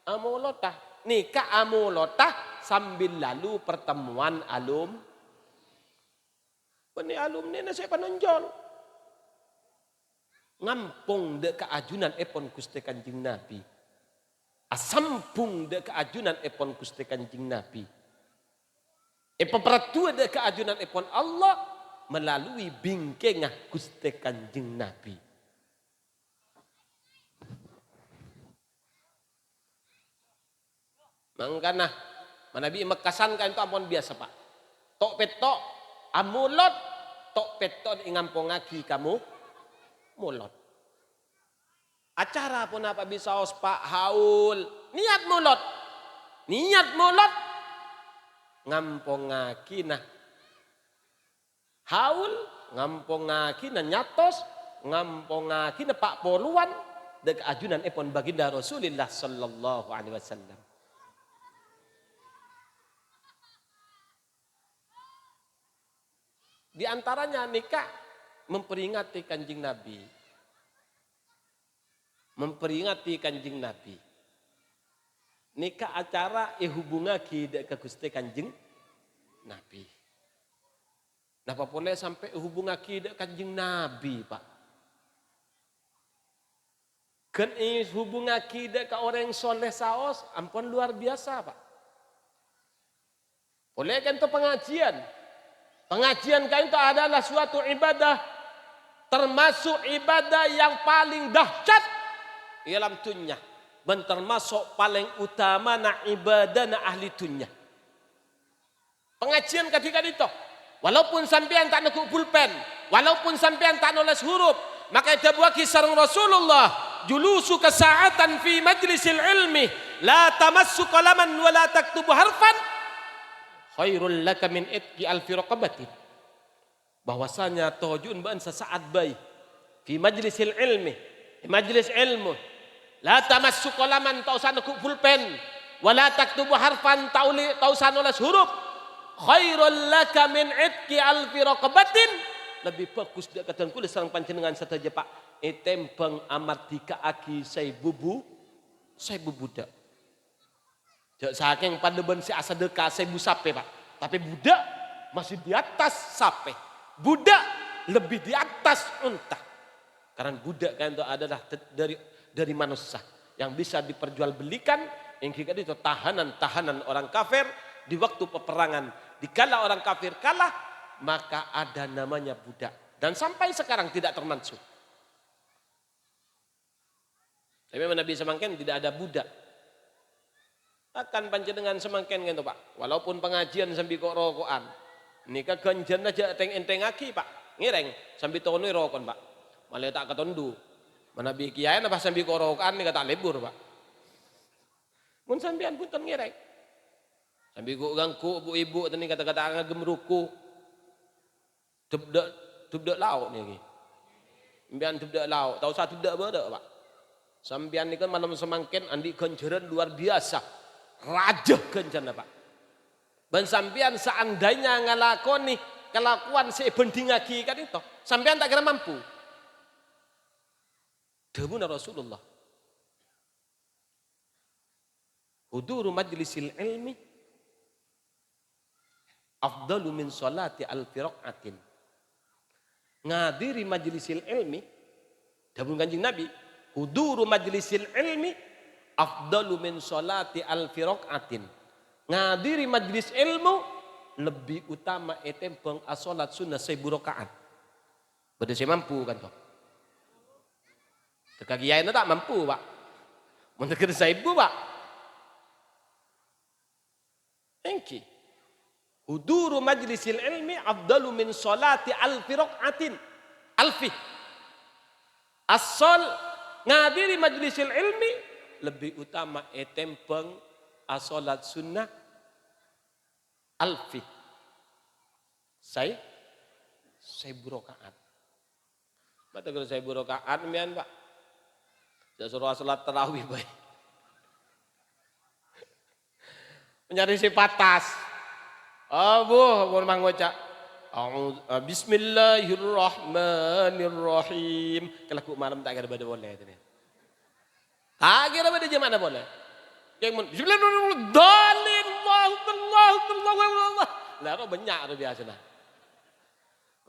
amolota. Nikah amolota sambil lalu pertemuan alum. Ini alumni na saya penonjol. Ngampung de keajunan epon Gusti Kanjeng Nabi. Asampung de keajunan epon Gusti Kanjeng Nabi. Peperatu ada keajunan ipon Allah melalui bingkengah Gusti Kanjeng Nabi. Mangkana manabi mekasan kan itu ampun biasa Pak. Tok petok amulot tok petok ingampongaki kamu mulot. Acara pun apa bisa Pak haul niat mulot. Niat mulot ngampongaki nah haul ngampongaki nah nyatos ngampongaki nah Pak poluan dek ajunan epon baginda Rasulullah sallallahu alaihi wasallam. Di antaranya nikah memperingati Kanjeng Nabi. Memperingati Kanjeng Nabi. Nikah acara hubungaki ke Gusti Kanjeng Nabi. Napa boleh sampai hubungaki ke Kanjeng Nabi, Pak? Kan hubungaki ke orang soleh saos, ampun luar biasa, Pak. Boleh kan itu pengajian? Pengajian kain itu adalah suatu ibadah, termasuk ibadah yang paling dahsyat dalam dunia, dan termasuk paling utama na ibadah na ahli dunia. Pengajian ketika itu, walaupun sampean tak nak pulpen, walaupun sampean tak nulis huruf, maka itu buat kisah Rasulullah, julusu kesaatan fi majlisil ilmi, la tamassu qalaman wa la taktubu harfan, khairul laka min itqi alfi raqabatin. Bahwasanya tuhjun ban sesaat baik fi majlisil ilmi, di majlis ilmu, la tamassu qalaman tausan ku pulpen wala taktubu harfan tausan nulis huruf, khairul laka min itqi alfi raqabatin. Lebih bagus dia katakan kulis sareng panjenengan saja Pak etempeng amardika aki saya budak. Saking pandeben si asa deka sebu sape Pak. Tapi budak masih di atas sape. Budak lebih di atas unta. Karena budak kan itu adalah dari manusia yang bisa diperjualbelikan, yang kita itu tahanan orang kafir di waktu peperangan. Dikala orang kafir kalah, maka ada namanya budak. Dan sampai sekarang tidak termasuk. Tapi Nabi semangkin tidak ada budak. Akan panjenengan semangkin gitu Pak. Walaupun pengajian sambil kok rokokan. Nika ganjan aja enteng aki Pak. Ngireng sambil tonu rokon Pak. Malah tak ketondu. Mana bi kiai apa sambil kok rokokan nika tak lebur Pak. Mun sampean punten ngireng. Sambil kok gangku ibu-ibu tadi kata-kata ngagem ruku. Tubdak lauk niki. Sampean tubdak lauk, tahu satu tubdak beda Pak. Sampean niku malam semangkin andi ganjaran luar biasa. Raja ganjaran Pak. Dan sampean seandainya ngalakoni kelakuan sebanding lagi kan itu, sampean tak kira mampu. Dawuh Rasulullah. Huduru majlisil ilmi afdalu min salati alfi raqatin. Ngadiri majlisil ilmi, dawuh Kanjeng Nabi, huduru majlisil ilmi afdalu min salati alfi raqatin. Ngadiri majlis ilmu lebih utama etempeng asolat sunnah 1000 rakaat. Beda saya mampu kan toh. Kekagian tak mampu Pak. Mendekat 1000 Pak. Engki. Huduru majlisil ilmi afdalu min salati alfi raqatin. Alfi. Asal ngadiri majlisil ilmi lebih utama etempeng asolat sunnah alfi. Saya 1000 rakaat. Mata kalau 1000 rakaat mian Pak. Saya suruh salat tarawih baik. Mencari si patas. Abu mau mangocak. Bismillahirrahmanirrahim. Kalau ku malam tak ada pada boleh tadi. Tak kira pada jam mana boleh. Bismillahirrahmanirrahim. Lah banyak tu biasa nah.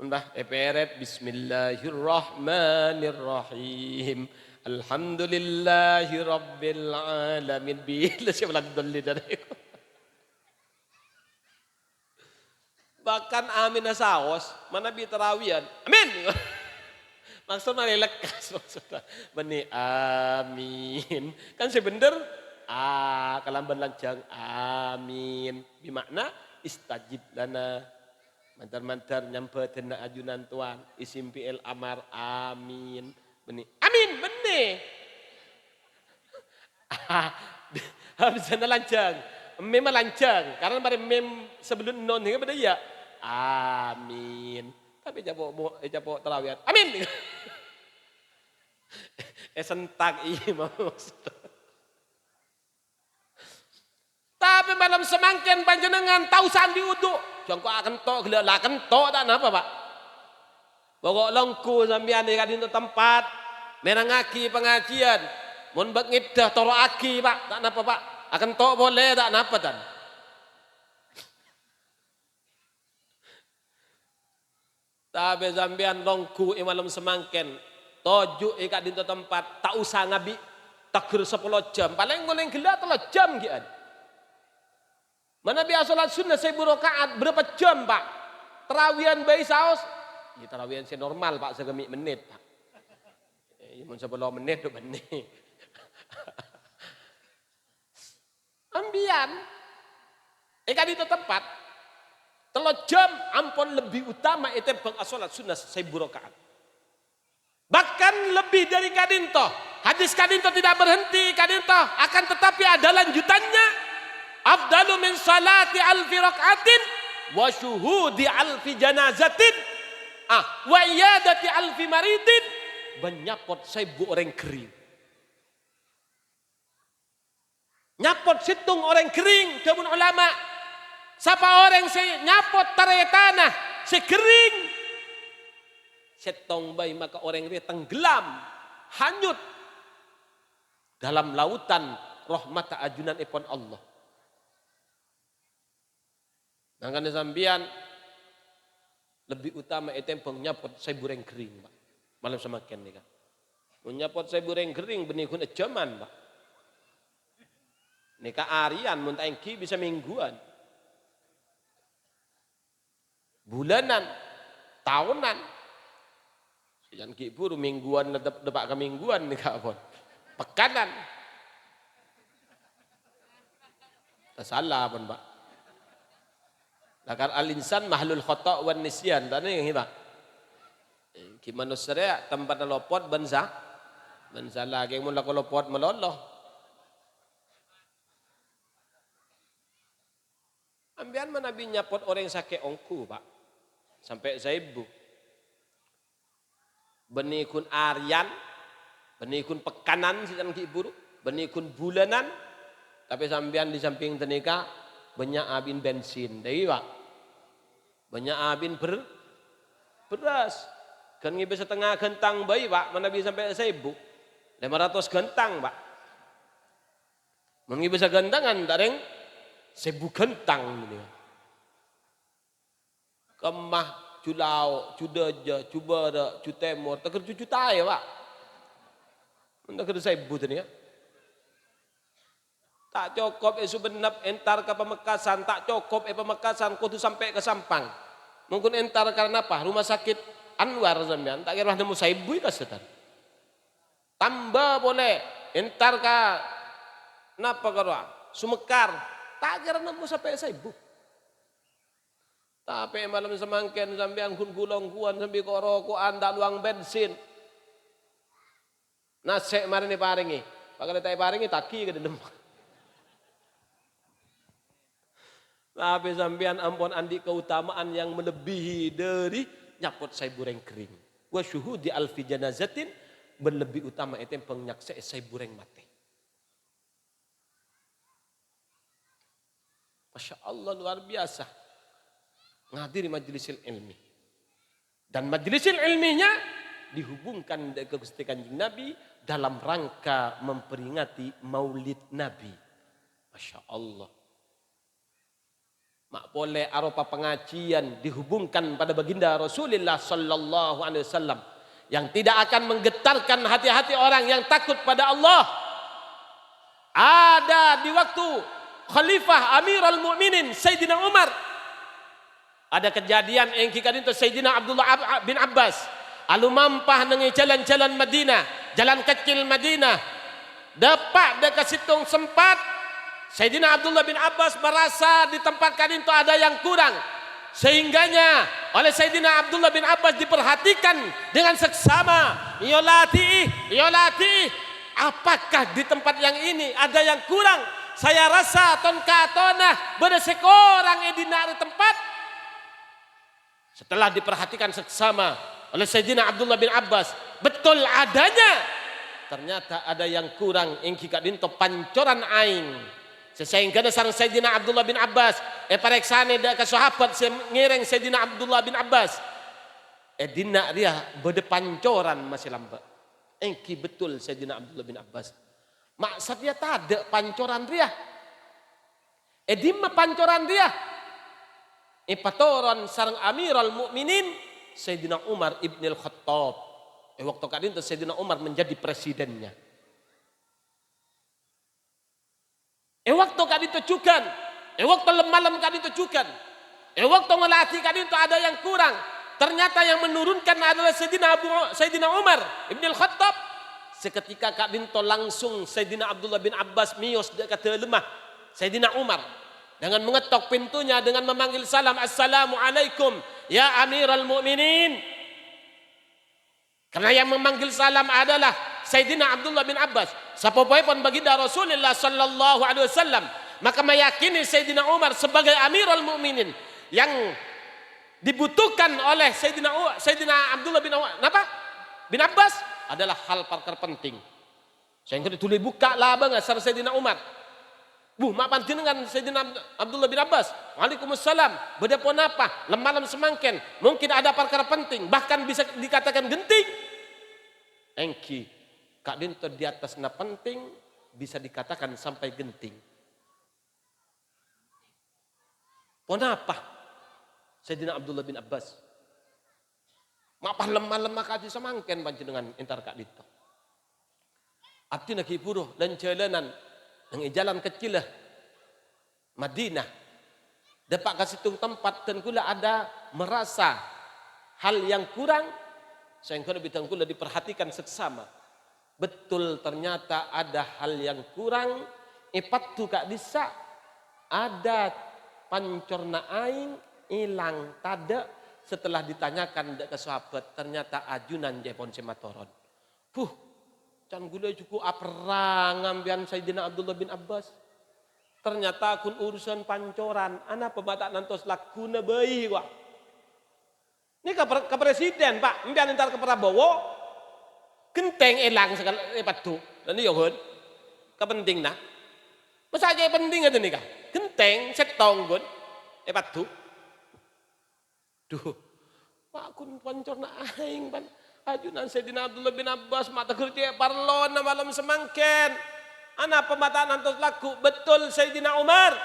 Udah eperet bismillahirrahmanirrahim. Alhamdulillahirabbil alamin. Bila siapa lagi dalil dari. Bahkan amin saos, mana bi tarawian. Amin. Maksudnya lekas maksudnya. Bani amin. Kan sebener kalamban lancang amin. Bimakna istajib lana. Mantar-mantar nyampetin na ajunan tuan. Isim fi'il amar amin. Bani amin benih. Habis na lancang. Memang lancang. Karena pada mem sebelum non hingga pada ya. Amin. Tapi japok terawih. Amin. Sentak iya maksud. Tapi malam semangkin panjenengan tahu sandi uduk. Jangko akan tok gelak lah akan tok tak napa Pak. Pokok lengku sampean di kadin tempat menangaki pengajian. Mun bak ngidah toro aki Pak, tak napa Pak. Akan tok boleh tak napa tan. Tapi sampean longku malam semangkin tojuk ikat di tempat tak usah ngabi takbir 10 jam paling goleng gelak 3 jam gian. Mana biasa salat sunnah 1000 rakaat berapa jam Pak? Terawihan bayi saos. Ya terawihan saya normal Pak segemik menit Pak. Mun 10 menit 2 menit. Ambian. Ikat di tempat 3 jam ampun lebih utama itu salat sunnah 1000 rakaat. Bahkan lebih dari kadinto. Hadis kadinto tidak berhenti kadinto akan tetapi ada lanjutannya. Afdalu min salati alfi rakaatin wa syuhudi alfi janazatin wa iyadati alfi maridin menyapot 1000 orang kering. Nyapot situng orang kering demun ulama. Siapa orang nyapot tarai tanah sekering setong bayi maka orang itu tenggelam hanyut dalam lautan rahmat ajunan ipon Allah. Nangkan sambian lebih utama itu nyapot 1000 orang kering Pak. Malam semakin nih kan. Menyapot 1000 orang kering benih kun ejaman Pak. Nika harian mun tangki bisa mingguan. Bulanan, tahunan. Jangan kiburu mingguan depak ke mingguan nih kapon. Pekanan. Salah pun Pak. Lakar al-insan mahlul khata' wan nisyan. Tadi yang Pak. Gimana manusia tempat lopot bensa. Bensa lagi mun lako lopot meloloh. Ambian mana Nabi nyapot orang sakit ongku Pak. Sampai 1000. Benikun arian, benikun pekanan sitan kiburu, benikun bulanan. Tapi sampean di samping tenika banyak abin bensin, dari Pak. Banyak abin beras. Kan ngibe setengah gentang bayi Pak, mana bisa sampai 1000. 500 gentang Pak. Mengibe segentangan dareng 1000 gentang ini. Kemah, Culau, Cudaja, Cubara, Cutemor, teker cucu tay Pak. Teker 1000 tadi ya. Tak cukup sebenap entar ke Pamekasan, tak cukup Pamekasan kudu sampai ke Sampang. Mungkin entar karena apa? Rumah sakit Anwar sampean, tak kira nemu 1000 kasetan. Tambah boleh entar ke napa karo? Sumekar, tak kira nemu sampai 1000. Tapi malam semangkin sampean kun gulong kuan sambil koro anda luang bensin. Nasek mari ni paringi. Pakale tay paringi taki ke dedem. Tapi sampean ampun andi keutamaan yang melebihi dari nyapot 1000 reng kering. Wa syuhudi alfi janazatin berlebih utama itu pengnyaksi 1000 reng mati. Masya Allah luar biasa. Ngadiri majlisil ilmi. Dan majlisil ilminya dihubungkan ke Gusti Kanjeng Nabi dalam rangka memperingati Maulid Nabi. Masya Allah. Mak boleh aropa pengajian dihubungkan pada baginda Rasulullah sallallahu alaihi wasallam yang tidak akan menggetarkan hati-hati orang yang takut pada Allah. Ada di waktu Khalifah Amirul Mukminin Sayyidina Umar Ada kejadian yang kita itu Sayyidina Abdullah bin Abbas alu mampah nengi jalan-jalan Madinah, jalan kecil Madinah. Dapat dekat situng sempat Sayyidina Abdullah bin Abbas merasa di tempat kadin itu ada yang kurang. Sehingganya oleh Sayyidina Abdullah bin Abbas diperhatikan dengan seksama. Yolati, apakah di tempat yang ini ada yang kurang? Saya rasa ton katona beda sekorang di tempat. Setelah diperhatikan seksama oleh Sayyidina Abdullah bin Abbas, betul adanya. Ternyata ada yang kurang ingki kadinto pancoran aing. Sehingga sareng Sayyidina Abdullah bin Abbas pareksane da ka sahabat ngireng Sayyidina Abdullah bin Abbas. Dina dia bede pancoran masih lamba. Engki betul Sayyidina Abdullah bin Abbas. Maksud dia tade pancoran dia. Dimma pancoran dia. Patoron sareng Amirul Mukminin Sayyidina Umar ibnil Khattab. Waktu kadin Sayyidina Umar menjadi presidennya. Waktu kadin tujukan. Waktu malam kadin tujukan. Waktu ngelatih kadin itu ada yang kurang. Ternyata yang menurunkan adalah Sayyidina Umar ibnil Khattab. Seketika kadin to langsung Sayyidina Abdullah bin Abbas mios dekat lemah Sayyidina Umar. Dengan mengetok pintunya dengan memanggil salam, Assalamualaikum ya Amirul Mukminin. Karena yang memanggil salam adalah Sayyidina Abdullah bin Abbas. Sapopoy pun baginda Rasulullah sallallahu alaihi wasallam. Maka meyakini Sayyidina Umar sebagai Amirul Mukminin yang dibutuhkan oleh Sayyidina Abdullah bin Abbas adalah hal perkara penting. Sehingga ditulis buka lah bang asar Sayyidina Umar. Mak panjenengan Sayyidina Abdullah bin Abbas. Waalaikumsalam. Beda pun apa? Lemalam semangken. Mungkin ada perkara penting. Bahkan bisa dikatakan genting. Engki. Kak Dinto di atasnya penting. Bisa dikatakan sampai genting. Pun apa? Sayyidina Abdullah bin Abbas. Mapah lemah-lemah kadi semangken panjenengan entar Kak Dinto. Abdi naki puruh dan jalanan. Yang jalan kecil lah Madinah dapat kasih tung tempat dan kula ada merasa hal yang kurang sehingga bitang kula diperhatikan seksama betul ternyata ada hal yang kurang tu kak bisa ada pancorna aing hilang tada setelah ditanyakan ke sahabat ternyata ajunan jepon sematoron can gula cukup aprang ngambian Sayyidina Abdullah bin Abbas. Ternyata kun urusan pancoran. Ana pemata nantos lakuna bayi wak. Ini ke presiden pak. Mbian entar ke Prabowo. Genteng elang sekali. Patu. Dan ini yukun. Kepenting nah. Masa aja penting aja nih kah. Genteng setong gun. Patu. Duh. Pak kun pancorna aing pan. Ajunan Sayyidina Abdullah bin Abbas mata kerja parlon malam semangken. Ana pemataan antos laku betul Sayyidina Umar.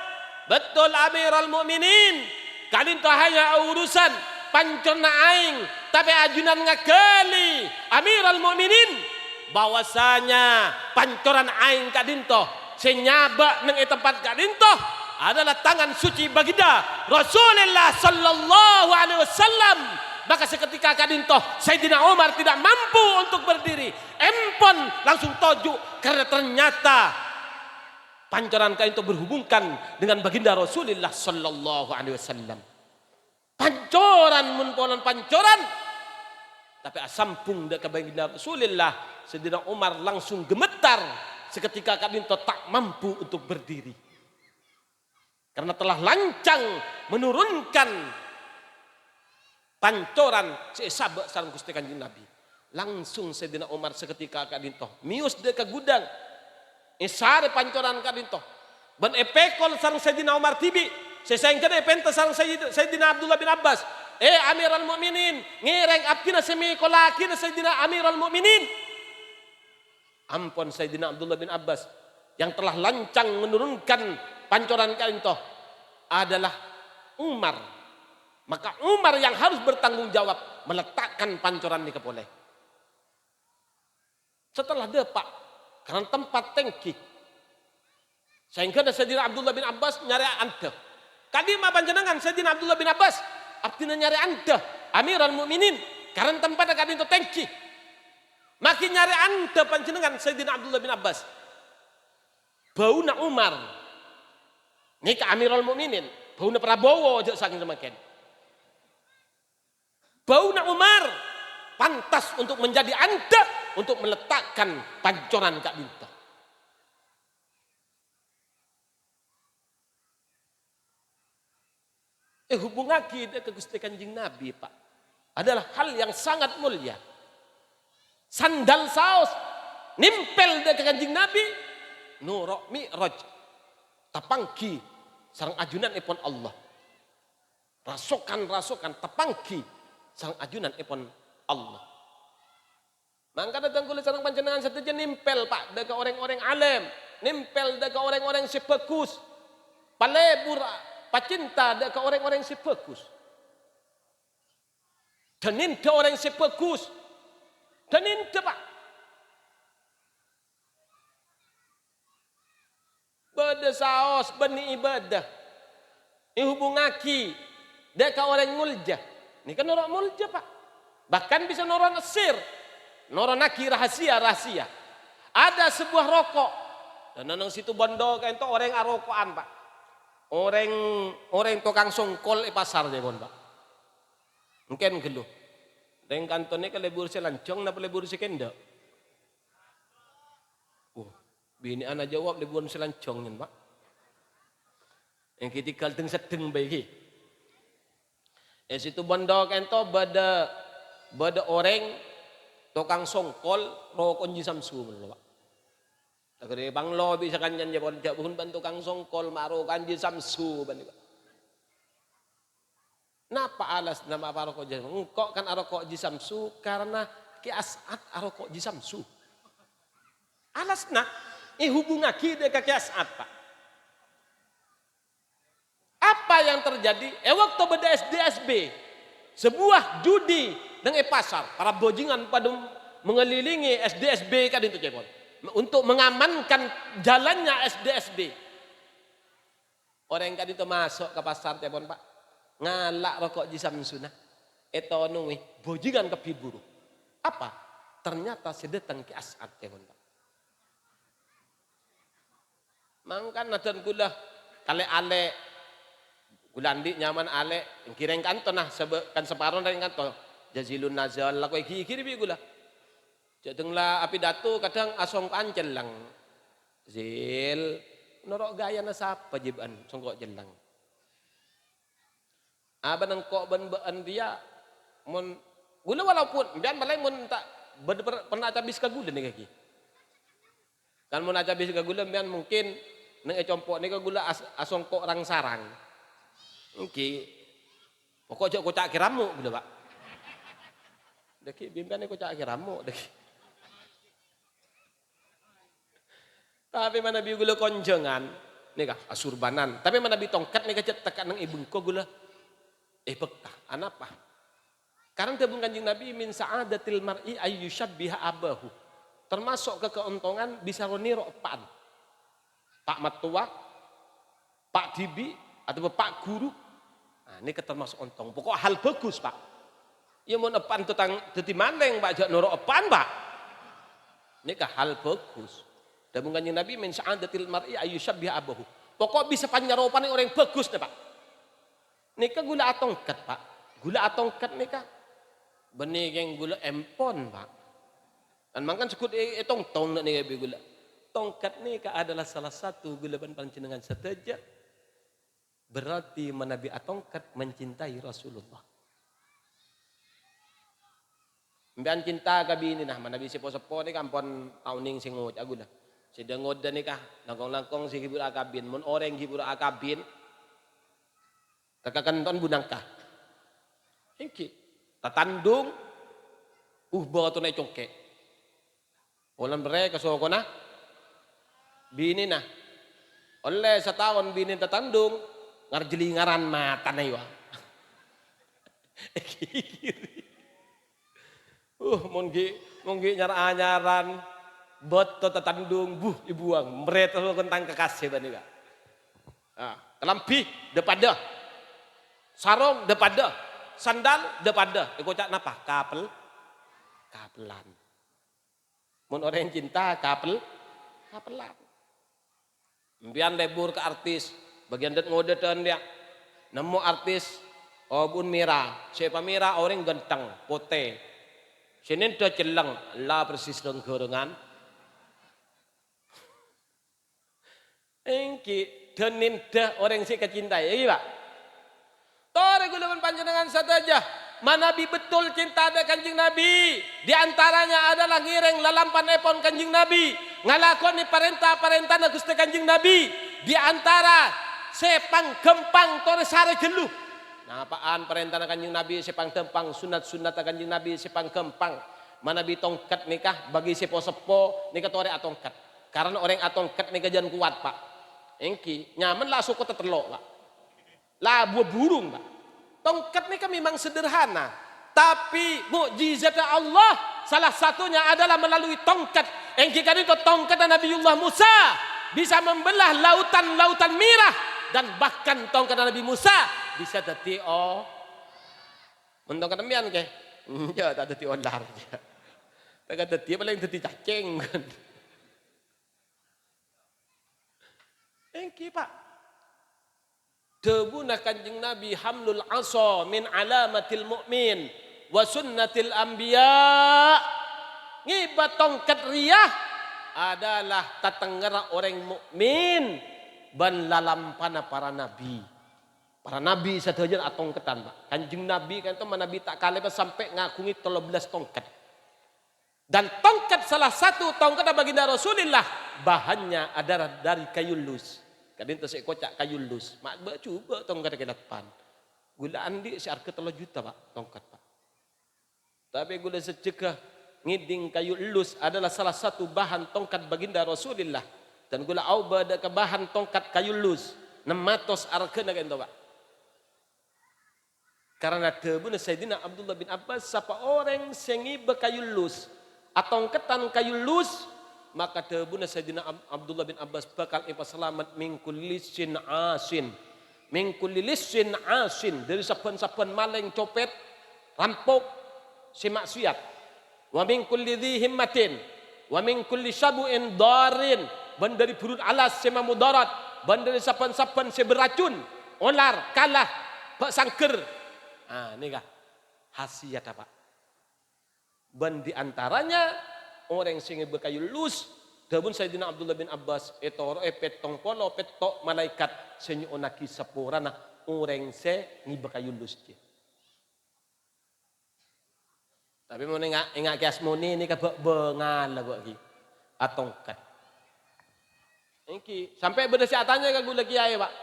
Betul Amirul Mukminin. Kalin tu hanya urusan pancorna aing tapi ajunan ngakali Amirul Mukminin bahwasanya pancoran aing kadinto senyaba nang tempat kadinto adalah tangan suci baginda Rasulullah sallallahu alaihi wasallam. Maka seketika kadinto Sayyidina Umar tidak mampu untuk berdiri. Empon langsung toju karena ternyata pancoran kain itu berhubungkan dengan baginda Rasulullah sallallahu alaihi wasallam. Pancoran munponan pancoran tapi asampung dekat baginda Rasulullah. Sayyidina Umar langsung gemetar seketika kadinto tak mampu untuk berdiri. Karena telah lancang menurunkan pancoran sabak sareng Gusti Kanjeng Nabi. Langsung Sayyidina Umar seketika kadinto mius de ke gudang. Sare pancoran kadinto. Ban epekol sareng Sayyidina Umar tibi. Sesengkeun epenta sareng Sayyidina Abdullah bin Abbas. Amirul Mukminin, ngireng abdina semi kolakina Sayyidina Amirul Mukminin. Ampun Sayyidina Abdullah bin Abbas yang telah lancang menurunkan pancoran kadinto adalah Umar. Maka Umar yang harus bertanggung jawab meletakkan pancoran di kepoleh. Setelah depak, karena tempat tengki. Sehingga Sayyidina Abdullah bin Abbas nyari ante. Kadima panjenengan Sayyidina Abdullah bin Abbas Abdina nyari anda Amirul Mukminin karena tempat agak itu tengki. Makin nyari anda panjenengan Sayyidina Abdullah bin Abbas. Bauna Umar. Nika Amirul Mukminin. Bauna Prabowo aja saking semakin. Bauna Umar pantas untuk menjadi anda untuk meletakkan pancoran Kak Binta. Hubungan kita ke Gusti Kanjeng Nabi, Pak, adalah hal yang sangat mulia. Sandal saos nimpel ke Kanjeng Nabi, nurok mi'raj tapangki sareng ajunan ipon Allah. Rasokan tapangki sareng ajunan ipon Allah. Mangka datang kula sareng panjenengan sateja nimpel, Pak, deka orang-orang alim, nimpel deka orang-orang sepekus. Palebur pacinta deka orang-orang sepekus. Dan ninta orang sepekus. Dan ninta, Pak. Bada saos bani ibadah. Ihubungaki deka orang mulja. Ini kan orang mulja, Pak. Bahkan bisa noron esir. Noronaki rahasia. Ada sebuah rokok. Dan nang situ bondo kan itu orang arokokan, Pak. Orang tukang songkol di pasar dia kon, Pak. Mungkin gelo. Deng kantone ke lebur selancong napa lebur sekenda. Bini anak jawab lebur selancong nyen, Pak. Yang kitikal teng sedeng bae. Situ bondo kan to bada orang tukang songkol rokok Ji Samsu lho, Pak. Tagare banglo bisa kanyan jabon jabun ban tukang songkol maro Ji Samsu ban, Pak. Napa alas nama apa rokok Ji Samsu? Engkau kan arokok Ji Samsu karena ki As'ad arokok Ji Samsu. Alasna hubungan kita ke As'ad, Pak. Apa yang terjadi? Waktu beda SDSB, sebuah judi dengan pasar, para bojingan pada mengelilingi SDSB kan itu Jepon, untuk mengamankan jalannya SDSB. Orang kan itu masuk ke pasar Jepon, Pak, ngalak rokok Ji Samsu nah, itu nungi bojingan kepiburu. Apa? Ternyata sedetan ke As'ad Jepon, Pak. Mangkan nadan gula kale ale gulandi nyaman ale yang kireng kanto nah kan separon dari kanto jazilun nazal lah koi kiri bi gula jadeng lah api datu kadang asong kancel lang zil norok gaya na sapa jiban songkok jelang aban kok ban dia mon gula walaupun bian balai mon tak pernah habis ke gula nih kaki kan mon habis ke gula bian mungkin neng compok nih ke gula asong kok orang sarang. Oke, pokok kocak kiramu gitu, Pak. Deki bimpian kocak kiramu deki. Tapi mana bi gula konjengan, nih kah asurbanan. Tapi mana bi tongkat nih kecet tekan nang ibung ko gula. Bekah, anapa? Karena tabung Kanjeng Nabi min sa'adatil mar'i ayyushabbiha abahu. Termasuk ke keuntungan bisa roniro paan. Pak Matua, Pak Dibi, atau Pak Guru. Nah, ini termasuk untung. Pokok hal bagus, Pak. Ya mau epan tentang dadi maneng Pak jak noro epan, Pak. Ini hal bagus. Dan Kanjeng Nabi min sa'adatil mar'i ayyushabbiha abahu. Pokok bisa panyaropan orang yang bagus nih, Pak. Nika gula atongkat, Pak. Gula atongkat nika benih yang gula empon, Pak. Dan makan sekut etong tong nika gula. Tongkat nika adalah salah satu gulaban panjenengan seteja. Berarti menabi atongkat mencintai Rasulullah. Mbian cinta kabini nah menabi sepo-sepo ni kampon tauning sing ngot aku dah. Sedang ngod dah nikah langkong-langkong si hibur akabin. Mun orang hibur akabin tekakan ton bunangkah. Iki tatandung bawa tu naik congkek. Olan bere kasoko na bini nah. Oleh setahun bini tatandung ngarjelingaran mata na iwa. Monggi nyaran bot tatandung ibuang meret kentang kekasih bani ka. Kelampi depada sarong depada sandal depada kocak napa kapelan. Mun orang cinta kapelan. Mbian lebur ke artis, bagian det ngodetan dia. Nemu artis bun mira, siapa mira orang ganteng, pote. Sinin dah celang, lah persis dengan gorengan. Engki denin dah orang si kecintai, ya Pak. Tore gulaman panjenengan saja. Manabi betul cinta ada kanjeng Nabi. Di antaranya adalah ngireng lalampan epon kanjeng Nabi. Ngalakoni perintah-perintah na Gusti kanjeng Nabi. Di antara sepang gempang tore sare geluh. Nah apaan perintah na kanjeng Nabi sepang gempang sunat-sunat na kanjeng Nabi sepang gempang. Manabi tongkat nikah bagi sepo-sepo nikah tore atongkat. Karena orang atongkat nikah jangan kuat Pak. Engki nyaman lah suku tetelok Pak. Lah buah burung Pak. Tongkat ini kan memang sederhana. Tapi mukjizat Allah salah satunya adalah melalui tongkat. Yang kita itu tongkat Nabiullah Musa. Bisa membelah lautan-lautan merah. Dan bahkan tongkat Nabi Musa bisa jadi mentongkat demian ke? Ya tak jadi ular. Tak jadi paling jadi cacing. Engki Pak. Debuna kanjeng Nabi hamlul asa min alamatil mu'min wa sunnatil anbiya. Ngibat tongkat riyah adalah tatenggara orang mukmin ban lalampana para nabi. Para nabi sadayan atongketan Pak. Kanjeng Nabi kan itu nabi tak kali sampai ngakungi 13 tongkat. Dan tongkat salah satu tongkat baginda Rasulullah bahannya adalah dari kayu lus. Kadin saya kocak kayu lus. Mak coba tongkat ke depan. Gula andi seharga 3 juta Pak tongkat Pak. Tapi gula secegah ngiding kayu lus adalah salah satu bahan tongkat baginda Rasulullah. Dan gula auba ada ke bahan tongkat kayu lus. Nematos arkena kan Pak. Karena debuna Sayyidina Abdullah bin Abbas siapa orang sengi bekayu lus. Atongketan kayu lus. Maka debuna Sayyidina Abdullah bin Abbas bakal selamat min kulli lisin asin. Min kulli lisin asin. Dari saben-saben maling copet, rampok, si maksiat. Wa min kulli dhi himmatin. Wa min kulli syabu'in darin. Ban dari burun alas si mudarat. Ban dari saben-saben si beracun. Olar, kalah, bak sangker. Ah, ini kah? Khasiat apa? Ban di antaranya orang sing bekayu lus dabun Sayyidina Abdullah bin Abbas etoro petong polo petok malaikat senyu onaki sapurana orang se ngi bekayu lus je. Tapi mau ingat kiasmoni ini ka bengal lagu lagi atongkat. Engki sampai beda siatanya ka gula kiai Pak.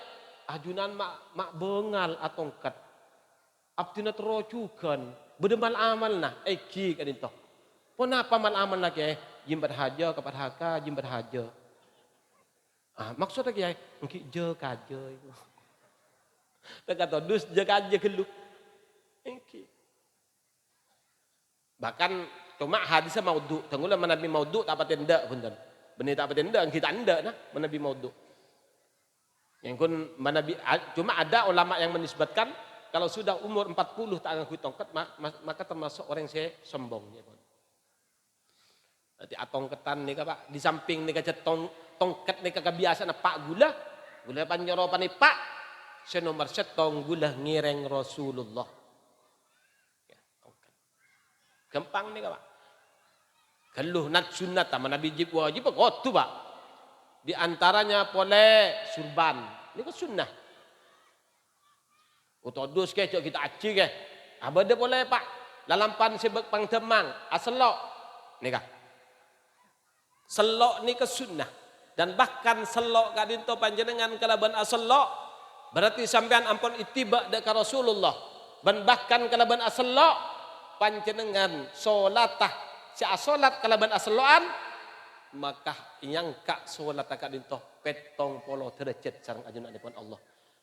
Ajunan mak bengal atongkat. Abdina terocukan bedemal amal nah eki kadinto. Kenapa mal amal lagi? Jimbat haja kapat haka jimbat haja. Ah maksudnya kiai engki je kaje itu. Tak kata dus je kaje geluk. Engki. Bahkan cuma hadisnya maudhu. Tenggulah Nabi maudhu tak paten ndak punten. Benih tak paten ndak kita ndak nah Nabi maudhu. Yang kun Nabi cuma ada ulama yang menisbatkan kalau sudah umur 40 tak ngakui tongkat maka termasuk orang yang sombong ya Pak. Nanti atongketan nih Pak di samping nih kaca tongkat nih kagak biasa na Pak gula panjoropan nih Pak senomor setong gula ngireng Rasulullah. Ya, tongkat. Gampang nih Pak. Kalau nat sunat sama Nabi wajib kok tuh Pak. Di antaranya boleh surban. Ini kan sunnah. Utodus ke cok kita aci ke. Abada boleh Pak. Lalampan sebab pangdemang aselok. Nih kah. Selok ni ke sunnah. Dan bahkan selok kadinto panjenengan kalaban aselok. Berarti sampean ampun ittiba deka Rasulullah. Dan bahkan kalaban aselok. Panjenengan solatah. Si asolat kalaban aselokan. Maka yang kak solat kadinto petong polo derajat sareng ajunan dipun Allah.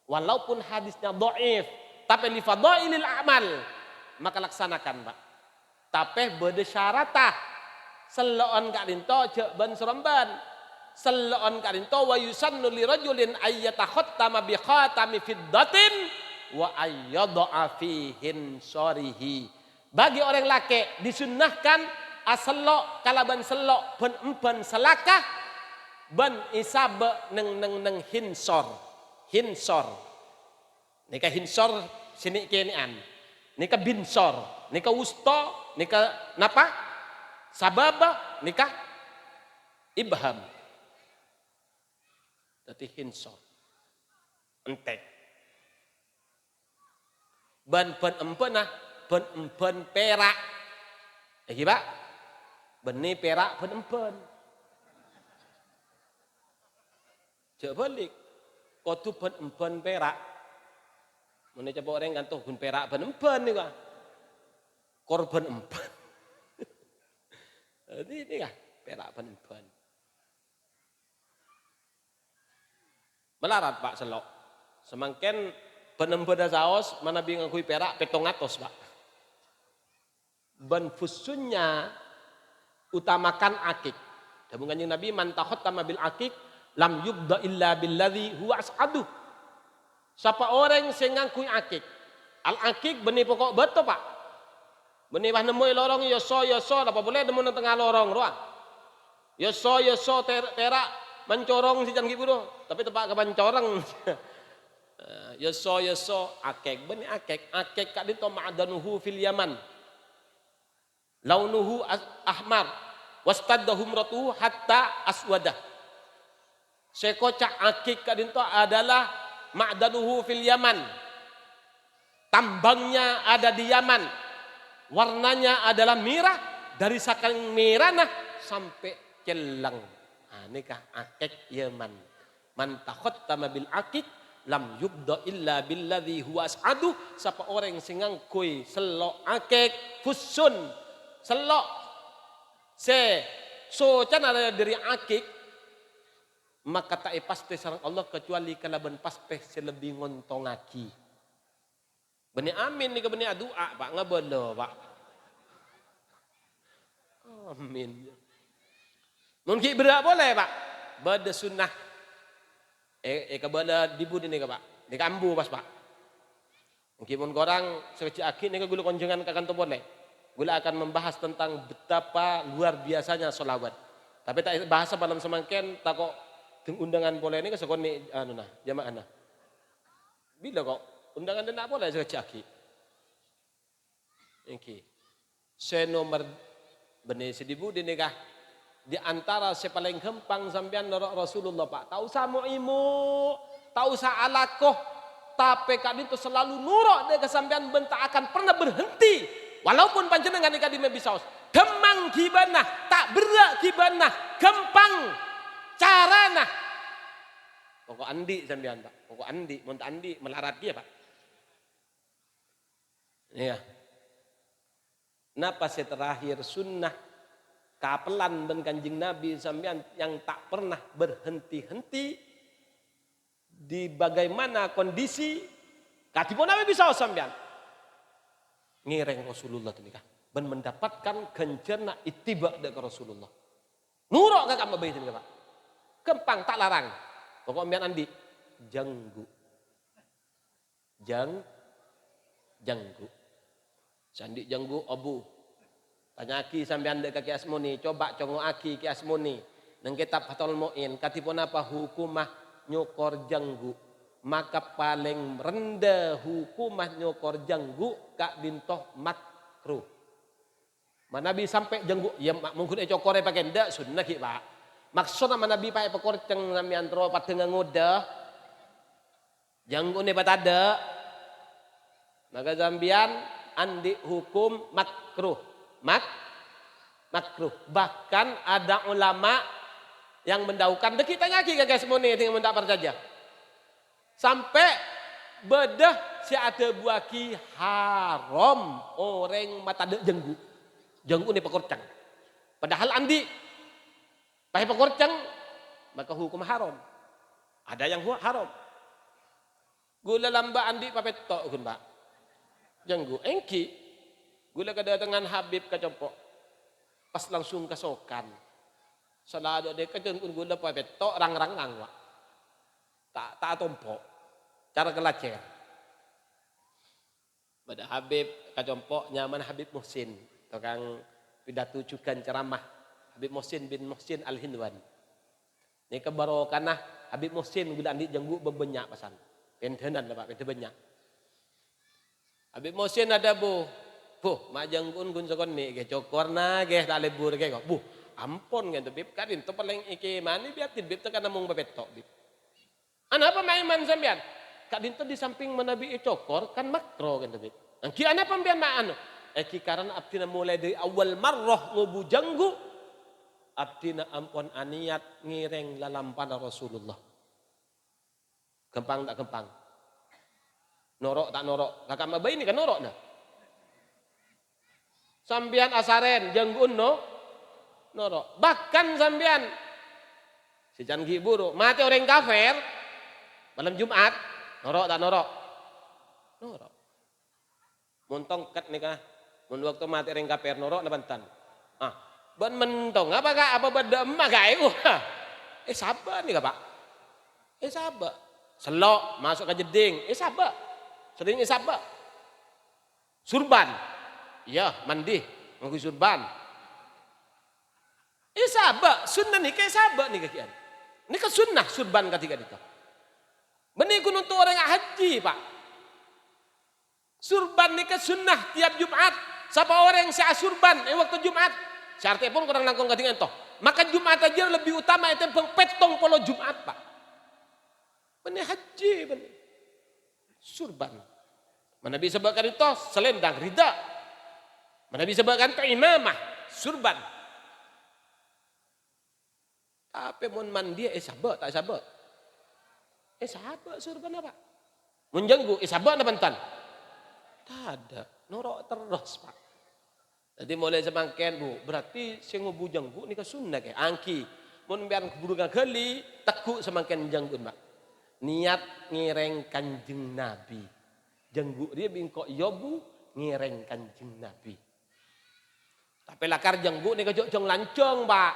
Walaupun hadisnya dhaif, tapi li fadailil amal, maka laksanakan, Pak. Tapi beda syaratah. Seloon kak dinto cek ban seremban. Seloon kak dinto wa yusannu li rajulin ayyatakhotama bi khatami fiddatin wa ayyadha fi hinsarihi. Bagi orang laki disunnahkan aselok kalaban selok pen empen selakah ban isabe neng hinsor. Hinsor. Nika hinsor sini kenian. Nika binsor, nika wusto, nika napa? Sababa, nika ibham. Dadi hinsor. Entek. Ban pen empenah, pen empen perak. Pak? Beni perak pen empen. Cek balik. Kotu pen empen perak. Mana coba orang gantung pen perak pen empen nih Pak. Korban empen. Jadi ini kah perak pen empen. Melarat Pak selok. Semangken penempedah saos mana bingung kui perak 700 Pak. Ben fusunnya utamakan akik. Dan kanjeng Nabi man takhattama bil akik lam yubda illa billadzi huwa as'adu. Siapa orang sing ngangkui akik. Al akik benih pokok betul Pak. Benih bah nemu lorong yoso apa boleh nemu nang tengah lorong ruang. Yoso terak mencorong si jangki buru. Tapi tepak ke mencorong. Yoso akik benih akik kak dito ma'adanuhu fil Yaman. Launuhu ahmar wastadda humratuhu hatta aswadah. Sekocak akik kak dito adalah ma'danuhu fil Yaman. Tambangnya ada di Yaman. Warnanya adalah merah. Dari saking merah sampai celang. Nah, nikah akik Yaman. Man takhattama bil akik lam yubda illa billadzi huwa as'adu. Siapa orang sing ngangkui selok akik fusun. Selok so can ada dari akik maka tak pasti sarang Allah kecuali kalaban pasti selebih ngontongaki. Bani amin ni ke bani doa Pak ngabelo Pak. Amin. Mungkin berak boleh Pak. Bada sunnah. Kabada dibudi ni ke Pak. Di kambu pas Pak. Mungkin pun korang sekecil akhir ni ke gula konjengan kakan tu boleh. Gula akan membahas tentang betapa luar biasanya solawat. Tapi tak bahasa malam semangken tak kok undangan boleh ini kesakon ni jamaah nah. Bila kok undangan dan tak boleh sekecil. Oke. Saya nomor benih sedibu di nikah di antara saya paling gampang sampean norok Rasulullah Pak. Tak usah mu'imu, tak usah alakoh, tapi kali itu selalu nurok dia kesampean bentak akan pernah berhenti. Walaupun panjenengan nikah di Mebisaus, gemang gibana, tak berak gibana, gempang carana. Pokok andi sampean Pak, pokok andi, monta andi melarat dia Pak. Iya. Napa saya terakhir sunnah kapelan ben kanjeng Nabi sampean yang tak pernah berhenti-henti di bagaimana kondisi katipun Nabi Bisaus sampean. Ngireng Rasulullah nikah ben mendapatkan gencerna ittiba dari Rasulullah. Nurok kakak mbak itu Pak. Kempang tak larang. Pokok mian andi janggu. Janggu. Sandi janggu abu. Tanya aki sampean dek kaki asmoni, coba congo aki ki asmoni. Nang kitab Fathul Mu'in katipun apa hukumah nyokor janggu. Maka paling rendah hukumah nyokor janggu kak dintoh makruh. Manabi sampai janggu ya mungkin cokore pakai ndak sunnah ki Pak. Maksudnya manabi pakai pekorceng ngami antro patenga ngoda. Janggu ne patada. Maka zambian andi hukum makruh. Makruh. Bahkan ada ulama yang mendaukan dek kita nyaki guys moni tinggal mendak persaja. Sampai bedah si ada buaki haram orang mata dek jenggu. Jenggu ni pekorcang. Padahal andi pakai pekorcang maka hukum haram. Ada yang haram. Gula lamba andi pakai tok kun Pak. Jenggu engki. Gula kedatangan Habib kacopok. Pas langsung kesokan. Salado de kacun kun gula pakai tok rang-rang Pak. Tak tompo. Cara kelacer. Pada Habib kacompok nyaman Habib Muhsin, tukang pidato cukan ceramah. Habib Muhsin bin Muhsin Al-Hindwan. Ini kebarokana Habib Muhsin gula andi jenggu bebenyak pasan. Pentenan lah Pak, pente banyak. Habib Muhsin ada bu, mak jenggun gun sokon ni, ke cokorna, ke tak lebur ke bu, ampun gitu bib, kadin tu paling ike mani biatin bib tekan namung bebetok bib. Apa maiman sambian? Kadin tu di samping menabi cokor kan makro gitu bib. Ki ana pambian ma anu? Ki karena abdina mulai dari awal marroh ngubu jenggu, abdina ampun aniat ngireng lalampana Rasulullah. Gempang tak gempang? Norok tak norok? Kakak mabai ini kan norok dah. Sambian asaren jenggun no norok. Bahkan sambian si canggih buruk mati orang kafir malam Jumat norok tak norok? Norok. Montong kat nikah. Mun waktu mati orang kafir norok na bantan. Ban mentong apa kak apa beda emak kak sabar nih kak Pak. Sabar. Selok masuk ke jeding. Sabar. Sering sabar. Surban. Ya, mandi, ngaku surban. Sabar, sunnah ni kayak sabar ni kakian. Ini kan sunnah surban ketika itu. Benih kuno tu orang haji, Pak. Surban ni kan sunnah tiap Jumat. Siapa orang yang saya surban waktu Jumat? Syarti pun kurang langkong ketinggalan toh. Maka Jumat aja lebih utama itu petong polo Jumat, Pak. Benih haji, benih. Surban. Mana bisa sebabkan itu selendang rida. Mana bisa sebabkan itu imamah surban. Tapi mun mandi sabar tak sabar. Sabar surban apa? Mun jenggu sabar na bantan. Tak ada, norok terus Pak. Jadi mulai semangken bu, berarti si ngubu jenggu ni ke sunnah ke angki. Mun biar keburu gali tekuk semangken jenggu Pak. Niat ngireng kanjeng Nabi. Jenggu dia bingkok yobu ngireng kanjeng Nabi. Tapi lakar jenggu ni kejok jong lancong Pak.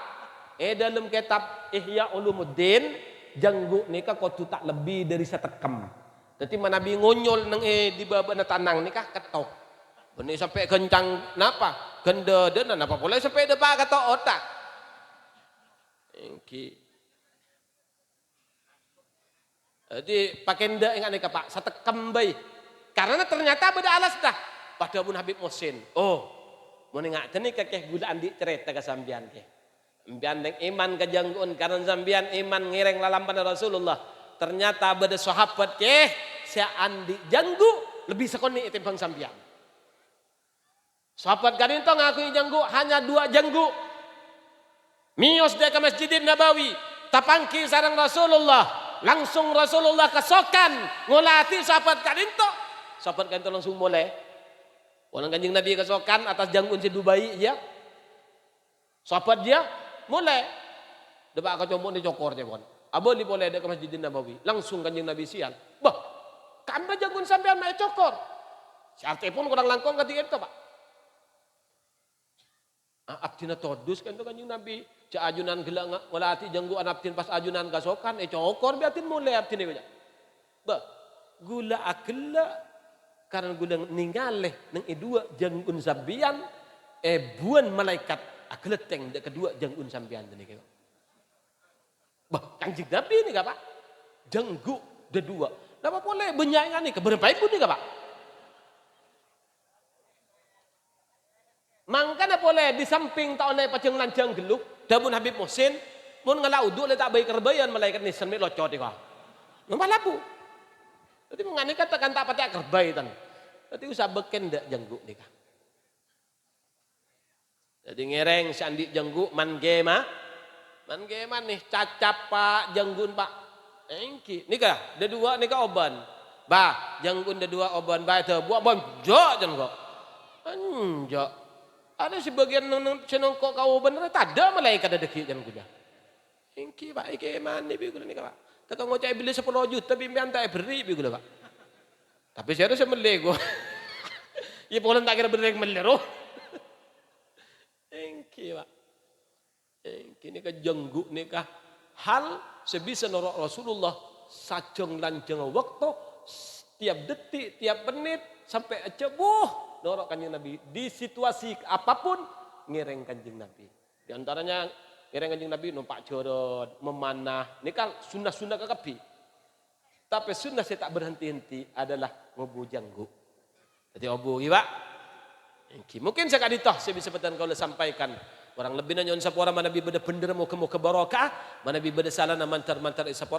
Dalam kitab Ihya Ulumuddin jenggu ni kau tu tak lebih dari setekam. Jadi mana Nabi ngonyol nang di bawah tanang ni kah ketok. Benih sampai kencang napa? Genda dan napa boleh sampai depan kata otak. Engki. Jadi pakai ndak ingat ni Pak, setekam bayi. Karena ternyata beda alas dah. Pada pun Habib Muhsin. Mau ingat ni kakek gudaan di cerita ke sambian ke. Sambian yang iman ke janggun karena sambian iman ngireng lalampan Rasulullah. Ternyata beda sahabat ke saya andi janggu lebih sekoni timbang sambian. Sahabat kan itu ngakui janggu hanya 2 janggu. Mios dia ke Masjidin Nabawi, tapangki sarang Rasulullah. Langsung Rasulullah kesokan ngulati sahabat kan itu. Sahabat kan itu langsung mulai. Walang kanjeng Nabi kesokan atas janggun si Dubai ya. Sahabat dia mulai. Debak kacombo ni cokor dia kon. Abo ni boleh ada ke Masjidin Nabawi. Langsung kanjeng Nabi sian. Bah, kamba janggun sampean mai cokor. Syarti pun kurang langkong ketika itu Pak. Abdina todus kan itu kanjeng Nabi. Cak ajunan gelang ngolati jangguan abdin pas ajunan kasokan. Cokor biatin mulai abdin itu. Bah, gula akela. Karena gula ningaleh nang dua janggun sambian. Buan malaikat akeleteng kedua janggun sambian ini kau. Bah, kanjeng Nabi ini kah Pak? Jenggu dua. Napa boleh benyaingan ni keberapa ibu ni kah Pak? Mangkana boleh di samping tak oleh paceng lancang geluk. Dabun Habib Muhsin, mun ngalau uduk le tak baik kerbayan malaikat ni senmi locot ikah. Ngapa labu? Jadi mengani katakan tak patek kerbai tan. Jadi usah beken dak jenggu nikah. Jadi ngereng sandi jenggu man gema. Man gema nih cacap Pak jenggun Pak. Engki nikah ada 2 nikah oban. Bah jenggun ada 2 oban bah teu buat bon jok jenggo. Anjok. Ada sebagian cenongkok kau bener tak ada malaikat ada deki jam kuda. Engki Pak iki mana bi kuda nikah Pak. Tak ngocai beli 10 juta pimpian tak beri bi kuda Pak. Tapi saya rasa melego. Ya polen tak kira bener melero. Engki Pak. Engki nikah jenggu nikah hal sebisa norok Rasulullah sajeng lanjeng waktu tiap detik, tiap menit, sampai cebuh, norok kanjeng Nabi. Di situasi apapun, ngereng kanjeng Nabi. Di antaranya, ngereng kanjeng Nabi, numpak jorod, memanah. Ini kan sunnah-sunnah kekapi. Tapi sunnah saya tak berhenti-henti adalah ngobujanggu. Jadi obu, iya Pak. Mungkin saya kaditoh, saya bisa petan kalau sampaikan. Orang lebih nanya, orang mana bi beda bener mau ke barokah, mana bi beda salah na mantar-mantar isapora.